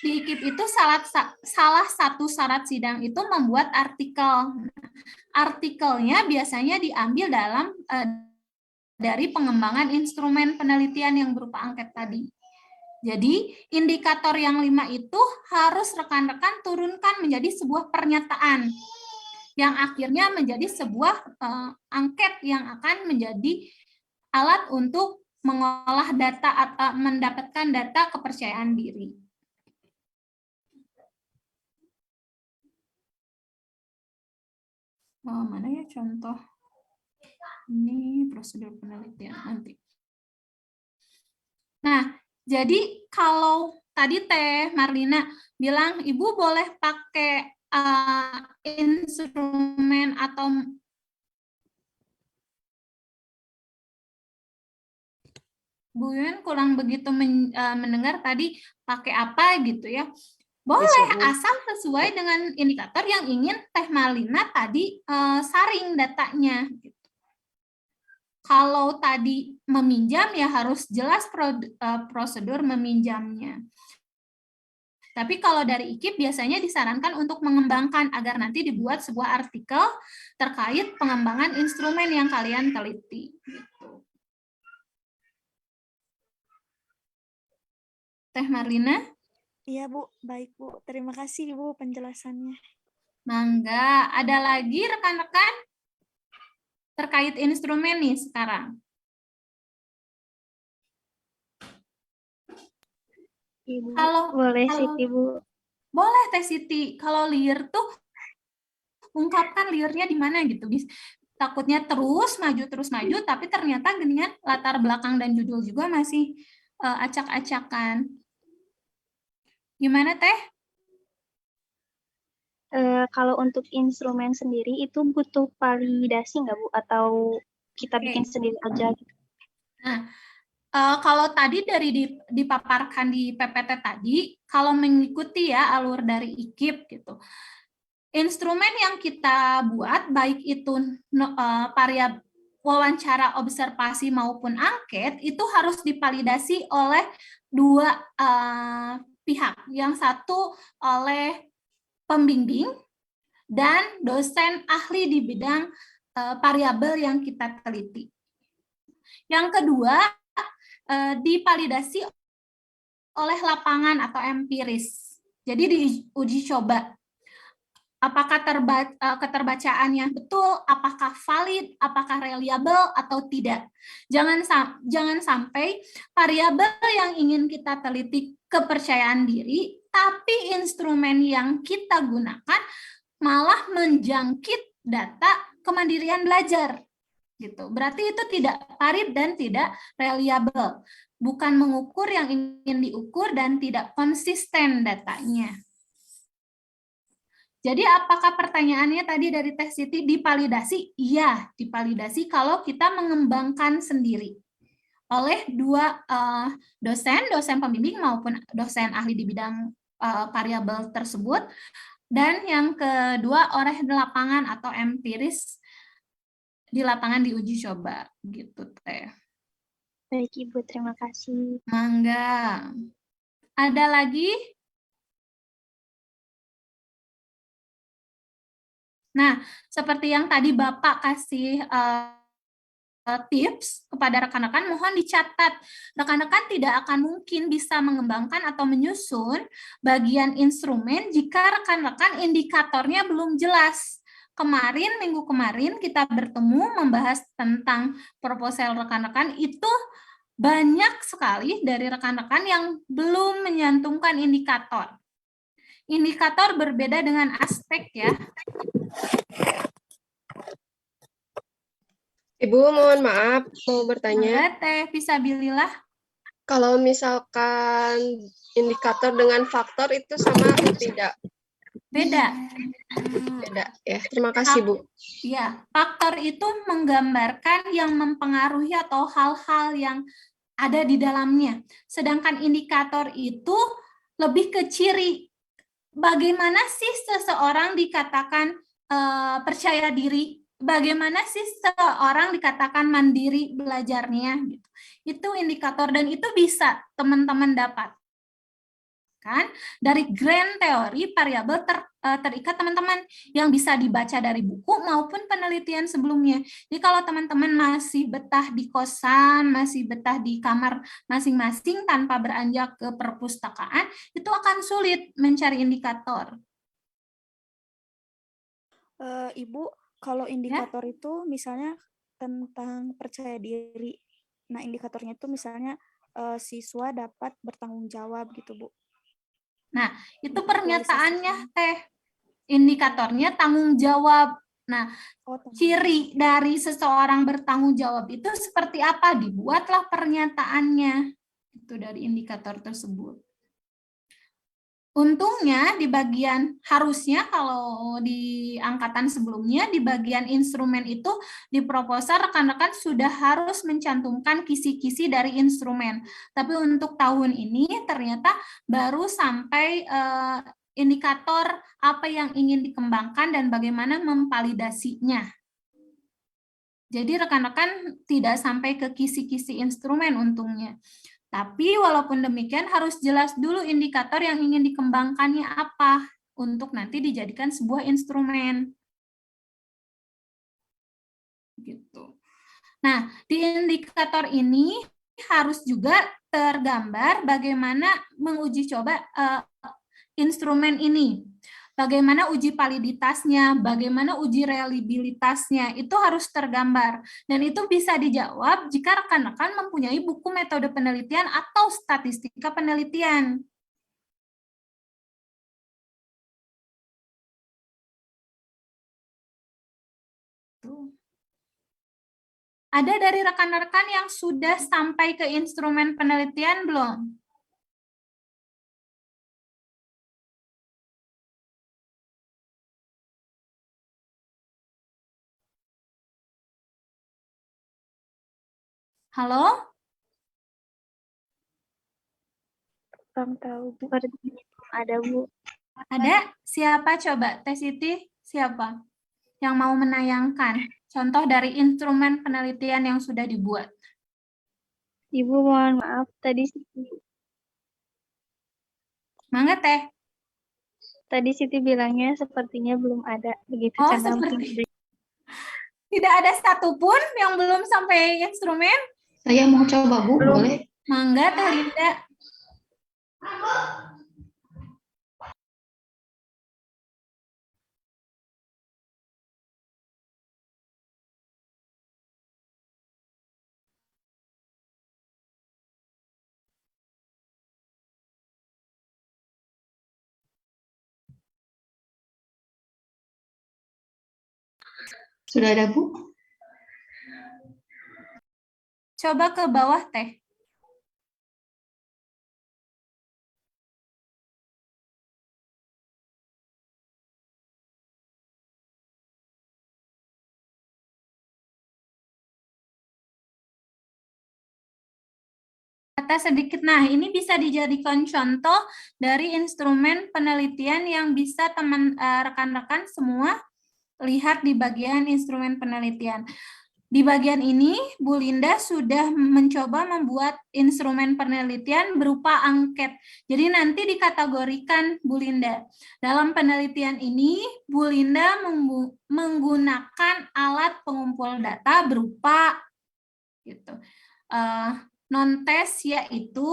di IKIP itu salah satu syarat sidang itu membuat artikel. Artikelnya biasanya diambil dari pengembangan instrumen penelitian yang berupa angket tadi. Jadi, indikator yang 5 itu harus rekan-rekan turunkan menjadi sebuah pernyataan yang akhirnya menjadi sebuah angket yang akan menjadi alat untuk mengolah data atau mendapatkan data kepercayaan diri. Mana ya contoh? Ini prosedur penelitian nanti. Nah, jadi kalau tadi Teh Marlina bilang, Ibu boleh pakai instrumen atau Bu Yun kurang begitu mendengar tadi pakai apa gitu ya. Boleh, asal sesuai dengan indikator yang ingin Teh Marlina tadi saring datanya. Kalau tadi meminjam ya harus jelas prosedur meminjamnya. Tapi kalau dari IKIP biasanya disarankan untuk mengembangkan agar nanti dibuat sebuah artikel terkait pengembangan instrumen yang kalian teliti. Gitu. Teh Marlina? Iya, Bu. Baik, Bu. Terima kasih, Bu, penjelasannya. Mangga. Ada lagi rekan-rekan terkait instrumen nih sekarang? Ibu, Kalau boleh Siti, Bu. Boleh Teh Siti. Kalau liar tuh ungkapkan liarnya di mana gitu. Takutnya terus maju, tapi ternyata geningan latar belakang dan judul juga masih acak-acakan. Gimana Teh? Kalau untuk instrumen sendiri itu butuh validasi nggak Bu? Atau kita bikin sendiri aja? Gitu? Nah, kalau tadi dari dipaparkan di PPT tadi, kalau mengikuti ya alur dari IKIP gitu, instrumen yang kita buat, baik itu variabel wawancara observasi maupun angket, itu harus divalidasi oleh dua pihak. Yang satu oleh pembimbing dan dosen ahli di bidang variabel yang kita teliti. Yang kedua, divalidasi oleh lapangan atau empiris. Jadi diuji coba. Apakah keterbacaannya betul, apakah valid, apakah reliable atau tidak. Jangan sampai variabel yang ingin kita teliti kepercayaan diri, tapi instrumen yang kita gunakan malah menjangkit data kemandirian belajar. Gitu. Berarti itu tidak valid dan tidak reliable. Bukan mengukur yang ingin diukur dan tidak konsisten datanya. Jadi apakah pertanyaannya tadi dari Teh Siti divalidasi? Iya, divalidasi kalau kita mengembangkan sendiri oleh dua dosen pembimbing maupun dosen ahli di bidang variabel tersebut, dan yang kedua oleh lapangan atau empiris di lapangan diuji coba gitu Teh. Baik Ibu, terima kasih. Mangga. Ada lagi? Nah, seperti yang tadi Bapak kasih tips kepada rekan-rekan, mohon dicatat. Rekan-rekan tidak akan mungkin bisa mengembangkan atau menyusun bagian instrumen jika rekan-rekan indikatornya belum jelas. Minggu kemarin kita bertemu membahas tentang proposal rekan-rekan, itu banyak sekali dari rekan-rekan yang belum menyantumkan indikator. Indikator berbeda dengan aspek ya. Ibu, mohon maaf, mau bertanya. Teh Fisabilillah. Kalau misalkan indikator dengan faktor itu sama atau tidak? Beda. Beda, ya. Terima kasih, Bu. Ya, faktor itu menggambarkan yang mempengaruhi atau hal-hal yang ada di dalamnya. Sedangkan indikator itu lebih ke ciri. Bagaimana sih seseorang dikatakan percaya diri? Bagaimana sih seorang dikatakan mandiri belajarnya? Gitu. Itu indikator dan itu bisa teman-teman dapatkan dari grand teori variabel terikat teman-teman yang bisa dibaca dari buku maupun penelitian sebelumnya. Jadi kalau teman-teman masih betah di kosan, masih betah di kamar masing-masing tanpa beranjak ke perpustakaan, itu akan sulit mencari indikator. Ibu, kalau indikator itu misalnya tentang percaya diri. Nah, indikatornya itu misalnya siswa dapat bertanggung jawab gitu, Bu. Nah, itu pernyataannya, Teh. Indikatornya tanggung jawab. Nah, ciri dari seseorang bertanggung jawab itu seperti apa? Dibuatlah pernyataannya. Itu dari indikator tersebut. Untungnya di bagian, harusnya kalau di angkatan sebelumnya, di bagian instrumen itu di proposal rekan-rekan sudah harus mencantumkan kisi-kisi dari instrumen. Tapi untuk tahun ini ternyata baru sampai indikator apa yang ingin dikembangkan dan bagaimana memvalidasinya. Jadi rekan-rekan tidak sampai ke kisi-kisi instrumen untungnya. Tapi walaupun demikian harus jelas dulu indikator yang ingin dikembangkannya apa untuk nanti dijadikan sebuah instrumen. Gitu. Nah, di indikator ini harus juga tergambar bagaimana menguji coba instrumen ini. Bagaimana uji validitasnya, bagaimana uji reliabilitasnya, itu harus tergambar. Dan itu bisa dijawab jika rekan-rekan mempunyai buku metode penelitian atau statistika penelitian. Ada dari rekan-rekan yang sudah sampai ke instrumen penelitian belum? Halo? Kurang tahu, Bu. Ada, Bu. Ada? Siapa coba? Teh Siti? Siapa yang mau menayangkan contoh dari instrumen penelitian yang sudah dibuat? Ibu, mohon maaf. Tadi Siti. Mangga, Teh. Tadi Siti bilangnya sepertinya belum ada. Begitu Oh, karena seperti tidak ada satupun yang belum sampai instrumen? Saya mau coba, Bu, boleh? Mangga, Teh Linda. Sudah ada, Bu? Coba ke bawah, Teh. Kata sedikit, nah ini bisa dijadikan contoh dari instrumen penelitian yang bisa rekan-rekan semua lihat di bagian instrumen penelitian. Di bagian ini, Bu Linda sudah mencoba membuat instrumen penelitian berupa angket. Jadi nanti dikategorikan Bu Linda. Dalam penelitian ini, Bu Linda menggunakan alat pengumpul data berupa gitu. Non-tes yaitu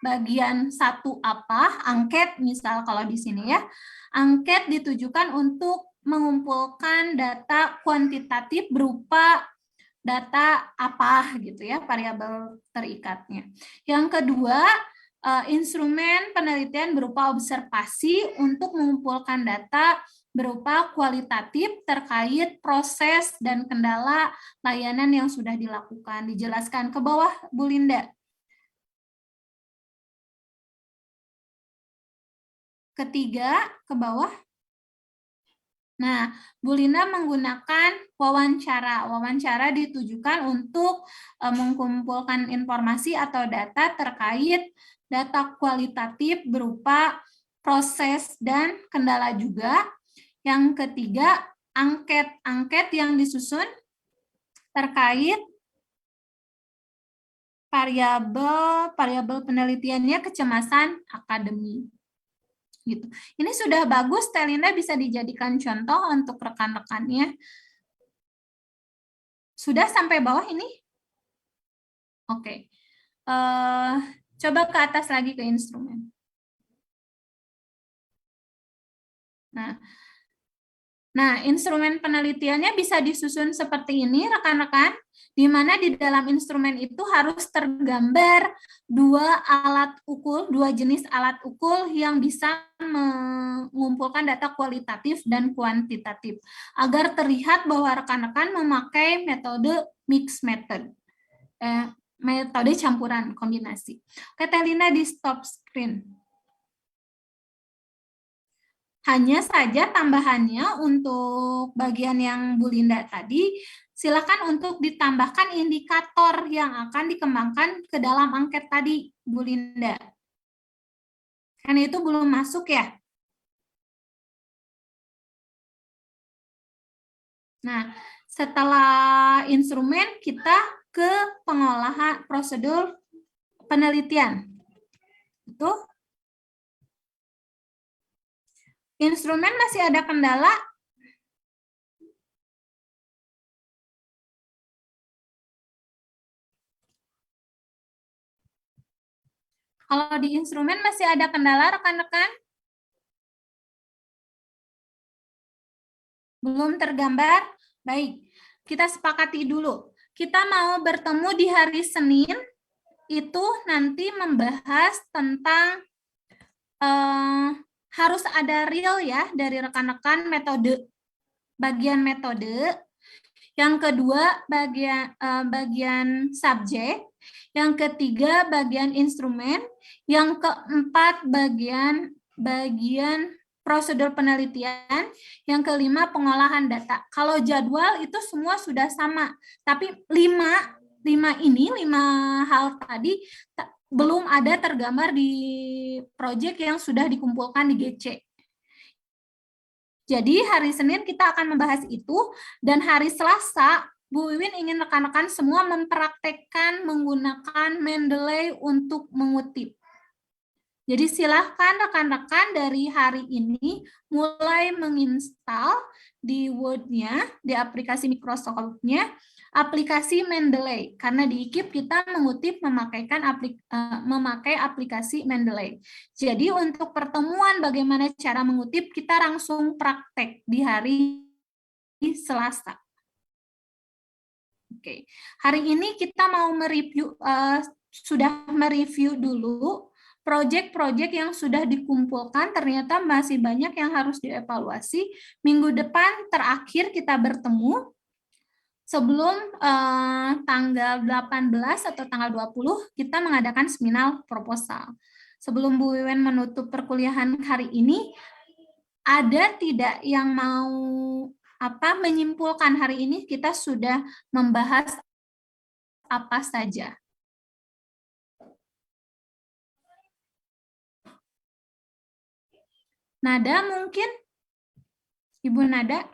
bagian 1 apa, angket misal kalau di sini ya. Angket ditujukan untuk mengumpulkan data kuantitatif berupa data apa gitu ya, variabel terikatnya. Yang kedua, instrumen penelitian berupa observasi untuk mengumpulkan data berupa kualitatif terkait proses dan kendala layanan yang sudah dilakukan. Dijelaskan ke bawah, Bu Linda. Ketiga, ke bawah. Nah, Bu Lina menggunakan wawancara. Wawancara ditujukan untuk mengumpulkan informasi atau data terkait data kualitatif berupa proses dan kendala juga. Yang ketiga, angket. Angket yang disusun terkait variabel penelitiannya kecemasan akademi. Gitu. Ini sudah bagus, Telinda bisa dijadikan contoh untuk rekan-rekannya. Sudah sampai bawah ini? Oke. Coba ke atas lagi ke instrumen. Nah, instrumen penelitiannya bisa disusun seperti ini, rekan-rekan, di mana di dalam instrumen itu harus tergambar dua jenis alat ukur yang bisa mengumpulkan data kualitatif dan kuantitatif, agar terlihat bahwa rekan-rekan memakai metode mixed method, metode campuran kombinasi. Oke, Telina di stop screen. Hanya saja tambahannya untuk bagian yang Bu Linda tadi, silakan untuk ditambahkan indikator yang akan dikembangkan ke dalam angket tadi, Bu Linda. Kan itu belum masuk ya? Nah, setelah instrumen kita ke pengolahan prosedur penelitian. Itu instrumen masih ada kendala? Kalau di instrumen masih ada kendala, rekan-rekan? Belum tergambar? Baik, kita sepakati dulu. Kita mau bertemu di hari Senin, itu nanti membahas tentang harus ada real ya dari rekan-rekan metode, bagian metode. Yang kedua bagian subjek, yang ketiga bagian instrumen, yang keempat bagian prosedur penelitian, yang kelima pengolahan data. Kalau jadwal itu semua sudah sama, tapi lima hal tadi belum ada tergambar di proyek yang sudah dikumpulkan di GC. Jadi hari Senin kita akan membahas itu, dan hari Selasa Bu Wiwin ingin rekan-rekan semua mempraktekkan menggunakan Mendeley untuk mengutip. Jadi silahkan rekan-rekan dari hari ini mulai menginstal di Word-nya, di aplikasi Microsoft-nya, aplikasi Mendeley. Karena di IKIP kita mengutip memakai aplikasi Mendeley. Jadi untuk pertemuan bagaimana cara mengutip, kita langsung praktek di hari Selasa. Oke, hari ini kita mau sudah mereview dulu proyek-proyek yang sudah dikumpulkan, ternyata masih banyak yang harus dievaluasi. Minggu depan terakhir kita bertemu, sebelum tanggal 18 atau tanggal 20, kita mengadakan seminar proposal. Sebelum Bu Wiwin menutup perkuliahan hari ini, ada tidak yang mau menyimpulkan hari ini kita sudah membahas apa saja? Nada mungkin? Ibu Nada?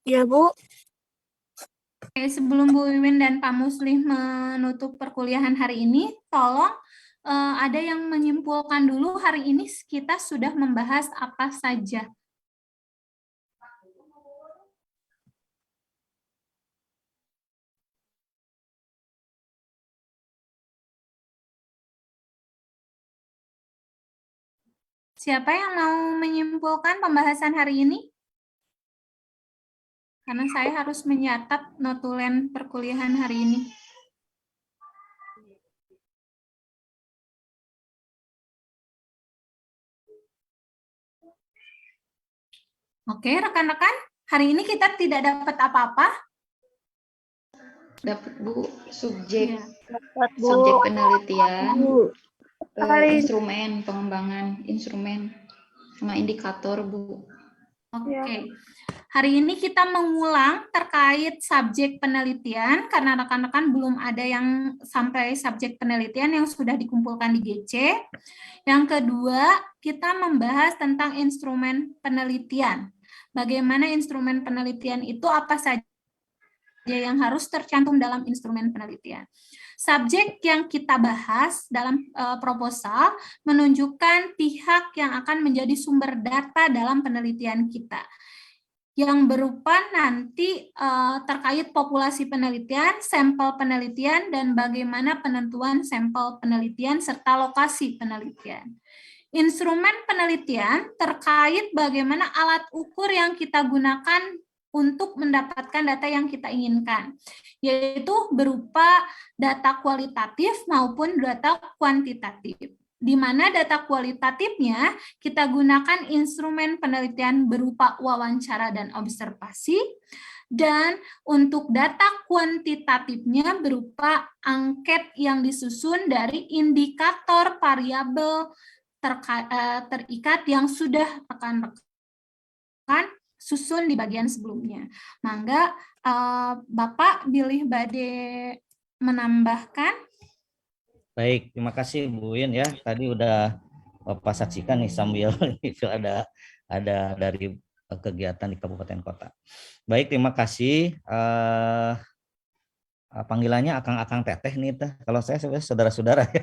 Ya, Bu. Oke, sebelum Bu Wiwin dan Pak Muslih menutup perkuliahan hari ini, tolong ada yang menyimpulkan dulu hari ini kita sudah membahas apa saja. Siapa yang mau menyimpulkan pembahasan hari ini? Karena saya harus menyatat notulen perkuliahan hari ini. Oke, rekan-rekan, hari ini kita tidak dapat apa-apa. Dapat Bu, subjek Bu. subjek penelitian, Hari instrumen, pengembangan instrumen, sama indikator Bu. Oke. Hari ini kita mengulang terkait subjek penelitian karena rekan-rekan belum ada yang sampai subjek penelitian yang sudah dikumpulkan di GC. Yang kedua, kita membahas tentang instrumen penelitian. Bagaimana instrumen penelitian itu, apa saja yang harus tercantum dalam instrumen penelitian. Subjek yang kita bahas dalam proposal menunjukkan pihak yang akan menjadi sumber data dalam penelitian kita, yang berupa nanti terkait populasi penelitian, sampel penelitian, dan bagaimana penentuan sampel penelitian serta lokasi penelitian. Instrumen penelitian terkait bagaimana alat ukur yang kita gunakan untuk mendapatkan data yang kita inginkan, yaitu berupa data kualitatif maupun data kuantitatif. Di mana data kualitatifnya kita gunakan instrumen penelitian berupa wawancara dan observasi, dan untuk data kuantitatifnya berupa angket yang disusun dari indikator variabel terikat yang sudah rekan-rekan susun di bagian sebelumnya. Mangga Bapak bilih bade menambahkan. Baik, terima kasih Bu Win ya. Tadi udah Bapak saksikan nih sambil ada dari kegiatan di kabupaten kota. Baik, terima kasih. Panggilannya akang-akang teteh nih teh. Kalau saya sebenarnya saudara-saudara ya.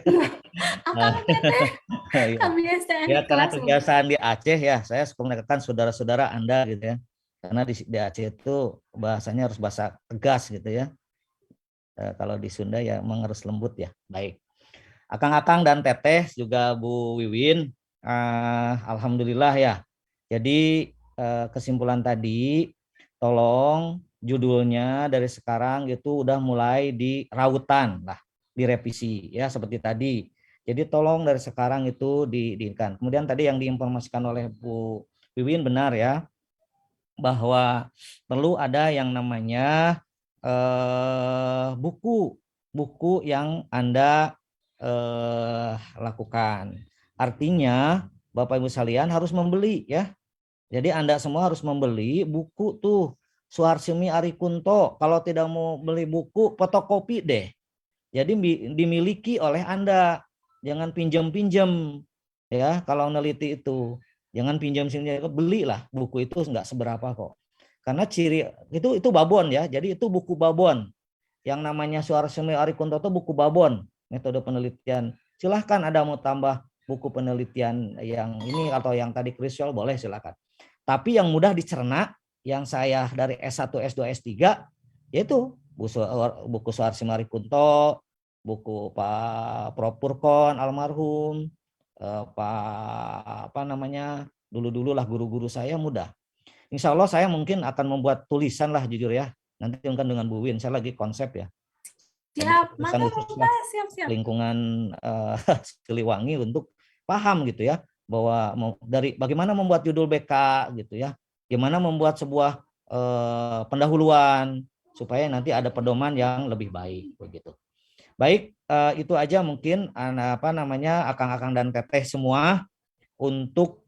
Akang teteh. Kebiasaan Ya, di karena kelas. kebiasaan di Aceh ya, saya suka menekan saudara-saudara Anda gitu ya. Karena di Aceh itu bahasanya harus bahasa tegas gitu ya. Kalau di Sunda ya memang harus lembut ya. Baik. Akang-akang dan teteh juga Bu Wiwin, alhamdulillah ya. Jadi kesimpulan tadi, tolong judulnya dari sekarang gitu udah mulai dirautan lah, direvisi ya seperti tadi. Jadi tolong dari sekarang itu diinginkan. Kemudian tadi yang diinformasikan oleh Bu Wiwin benar ya, bahwa perlu ada yang namanya buku yang Anda lakukan. Artinya Bapak Ibu sekalian harus membeli ya. Jadi Anda semua harus membeli buku tuh Suharsimi Arikunto. Kalau tidak mau beli buku, fotokopi deh. Jadi dimiliki oleh Anda. Jangan pinjam-pinjam ya kalau neliti itu. Jangan pinjam-pinjam, belilah buku itu enggak seberapa kok. Karena ciri itu babon ya. Jadi itu buku babon. Yang namanya Suharsimi Arikunto itu buku babon, metode penelitian. Silahkan ada mau tambah buku penelitian yang ini atau yang tadi Criswell boleh silakan. Tapi yang mudah dicerna, yang saya dari S1, S2, S3 yaitu buku Suharsimi Arikunto, buku Pak Prof. Purkon almarhum, dulu lah guru-guru saya mudah. Insya Allah saya mungkin akan membuat tulisan lah jujur ya. Nanti mungkin dengan Bu Win, saya lagi konsep ya. Siap, siap. Lingkungan Siliwangi untuk paham gitu ya, bahwa dari bagaimana membuat judul BK gitu ya, gimana membuat sebuah pendahuluan supaya nanti ada pedoman yang lebih baik begitu. Baik, itu aja mungkin akang-akang dan teteh semua untuk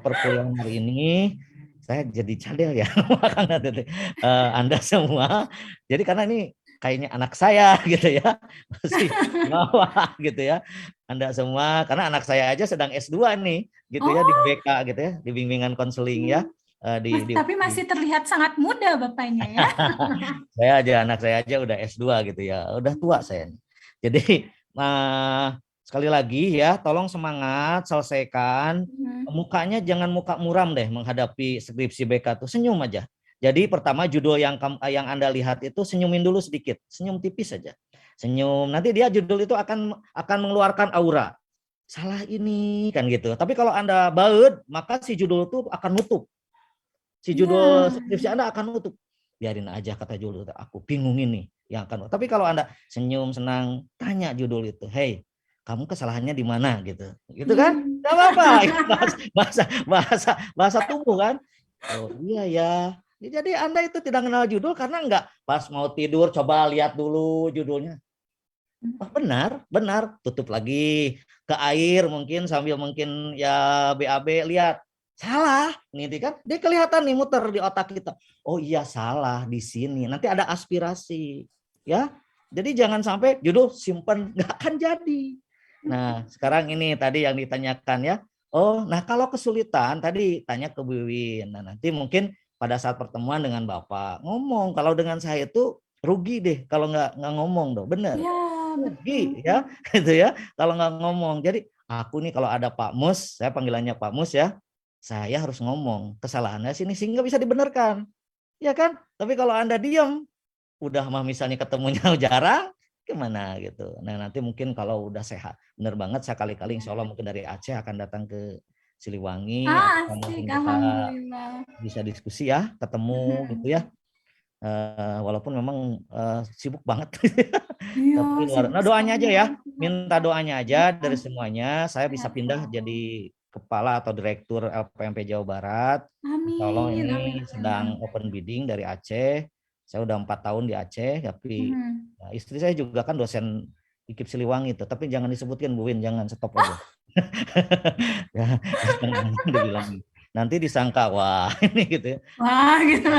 perkuliahan hari ini. Saya jadi cadel ya, Anda semua. Jadi karena ini kayaknya anak saya gitu ya, masih bawah gitu ya. Anda semua, karena anak saya aja sedang S2 nih, gitu ya di BK gitu ya, di bimbingan konseling ya. Tapi masih terlihat sangat muda bapaknya ya. Anak saya aja udah S2 gitu ya, udah tua saya. Jadi sekali lagi ya, tolong semangat, selesaikan. Mukanya jangan muka muram deh menghadapi skripsi BK tuh, senyum aja. Jadi pertama judul yang Anda lihat itu senyumin dulu sedikit, senyum tipis saja. Senyum, nanti dia judul itu akan mengeluarkan aura. salah ini kan gitu. Tapi kalau Anda baut, maka si judul itu akan nutup. Si judul skripsi Anda akan nutup. Biarin aja kata judul, aku bingung ini yang akan. Tapi kalau Anda senyum, senang, tanya judul itu, hey, kamu kesalahannya di mana gitu. Gitu kan? Enggak apa-apa. Bahasa tubuh kan? Oh iya ya. Jadi Anda itu tidak kenal judul karena enggak pas mau tidur coba lihat dulu judulnya. Oh, benar, tutup lagi ke air mungkin sambil mungkin ya BAB lihat salah nih kan dia kelihatan nih muter di otak kita. Oh iya salah di sini. Nanti ada aspirasi ya. Jadi jangan sampai judul simpen nggak akan jadi. Nah sekarang ini tadi yang ditanyakan ya. Oh nah kalau kesulitan tadi tanya ke Bu Wiwin. Nah nanti mungkin pada saat pertemuan dengan Bapak ngomong kalau dengan saya itu rugi deh kalau nggak ngomong dong bener. Rugi ya gitu ya kalau nggak ngomong. Jadi aku nih kalau ada Pak Mus, saya panggilannya Pak Mus ya, saya harus ngomong kesalahannya sini sehingga bisa dibenarkan ya kan. Tapi kalau Anda diam udah mah misalnya ketemunya jarang gimana gitu. Nah nanti mungkin kalau udah sehat bener banget saya kali-kali insya Allah mungkin dari Aceh akan datang ke Siliwangi mungkin kita bisa diskusi ya ketemu gitu ya. Walaupun memang sibuk banget. Tapi nah doanya aja ya, minta doanya aja dari semuanya. Saya bisa pindah jadi kepala atau direktur LPMP Jawa Barat. Tolong ini sedang open bidding dari Aceh. Saya udah 4 tahun di Aceh, tapi istri saya juga kan dosen IKIP Siliwangi itu. Tapi jangan disebutin Bu Win, jangan stop aja. Ya, dibilang. Nanti disangka wah ini gitu ya. Wah gitu.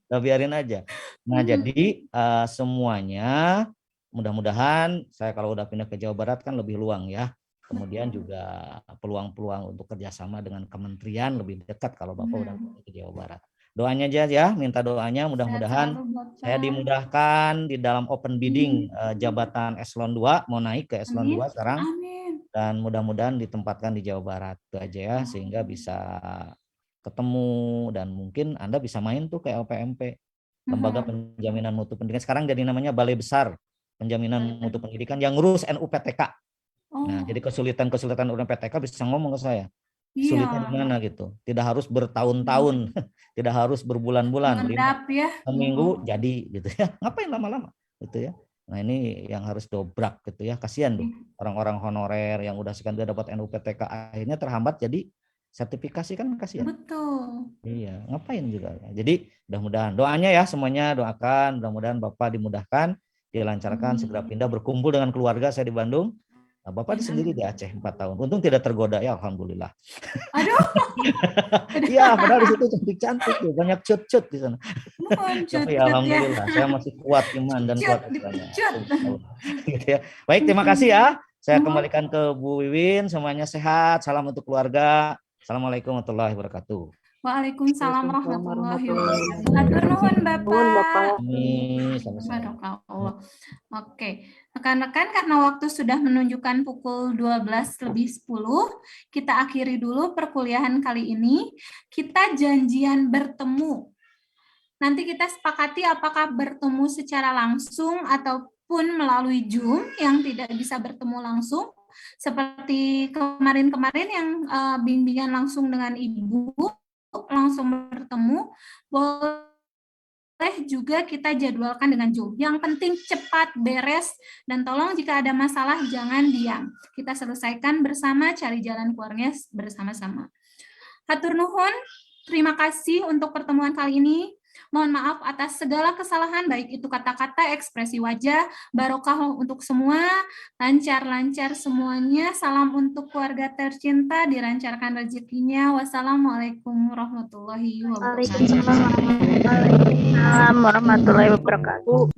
Nah, biarin aja. Nah jadi semuanya mudah-mudahan saya kalau udah pindah ke Jawa Barat kan lebih luang ya. Kemudian juga peluang-peluang untuk kerjasama dengan kementerian lebih dekat kalau Bapak udah pindah ke Jawa Barat. Doanya aja ya, minta doanya mudah-mudahan saya dimudahkan di dalam open bidding jabatan eselon 2 mau naik ke eselon 2 sekarang. Dan mudah-mudahan ditempatkan di Jawa Barat itu aja ya sehingga bisa ketemu dan mungkin Anda bisa main tuh ke LPMP Lembaga Penjaminan Mutu Pendidikan sekarang jadi namanya Balai Besar Penjaminan Mutu Pendidikan yang ngurus NUPTK. Nah jadi kesulitan UNPTK bisa ngomong ke saya sulitnya di mana gitu, tidak harus bertahun-tahun tidak harus berbulan-bulan seminggu jadi gitu ya, ngapain lama-lama gitu ya. Nah ini yang harus dobrak gitu ya, kasihan tuh orang-orang honorer yang udah sekian dia dapat NUPTK akhirnya terhambat jadi sertifikasi kan kasihan. Betul. Iya, ngapain juga. Jadi mudah-mudahan doanya ya semuanya doakan, mudah-mudahan Bapak dimudahkan, dilancarkan, segera pindah berkumpul dengan keluarga saya di Bandung. Nah, Bapak sendiri di Aceh 4 tahun. Untung tidak tergoda ya, alhamdulillah. Aduh. Iya, padahal di situ cantik-cantik tuh, banyak cut-cut di sana. Tapi alhamdulillah, saya masih kuat iman dan kuat istilahnya. Gitu ya. Baik, terima kasih ya. Saya kembalikan ke Bu Wiwin, semuanya sehat, salam untuk keluarga. Assalamualaikum warahmatullahi wabarakatuh. Waalaikumsalam warahmatullahi wabarakatuh. Hatur nuhun Bapak. Sama-sama. Oke, rekan-rekan karena waktu sudah menunjukkan pukul 12:10, kita akhiri dulu perkuliahan kali ini. Kita janjian bertemu. Nanti kita sepakati apakah bertemu secara langsung ataupun melalui Zoom yang tidak bisa bertemu langsung. Seperti kemarin-kemarin yang bimbingan langsung dengan Ibu, langsung bertemu, boleh juga kita jadwalkan dengan Zoom. Yang penting cepat beres dan tolong jika ada masalah jangan diam. Kita selesaikan bersama, cari jalan keluarnya bersama-sama. Hatur nuhun, terima kasih untuk pertemuan kali ini. Mohon maaf atas segala kesalahan, baik itu kata-kata, ekspresi wajah, barokah untuk semua, lancar-lancar semuanya. Salam untuk keluarga tercinta, dilancarkan rezekinya. Wassalamualaikum warahmatullahi wabarakatuh. Waalaikumsalam warahmatullahi wabarakatuh.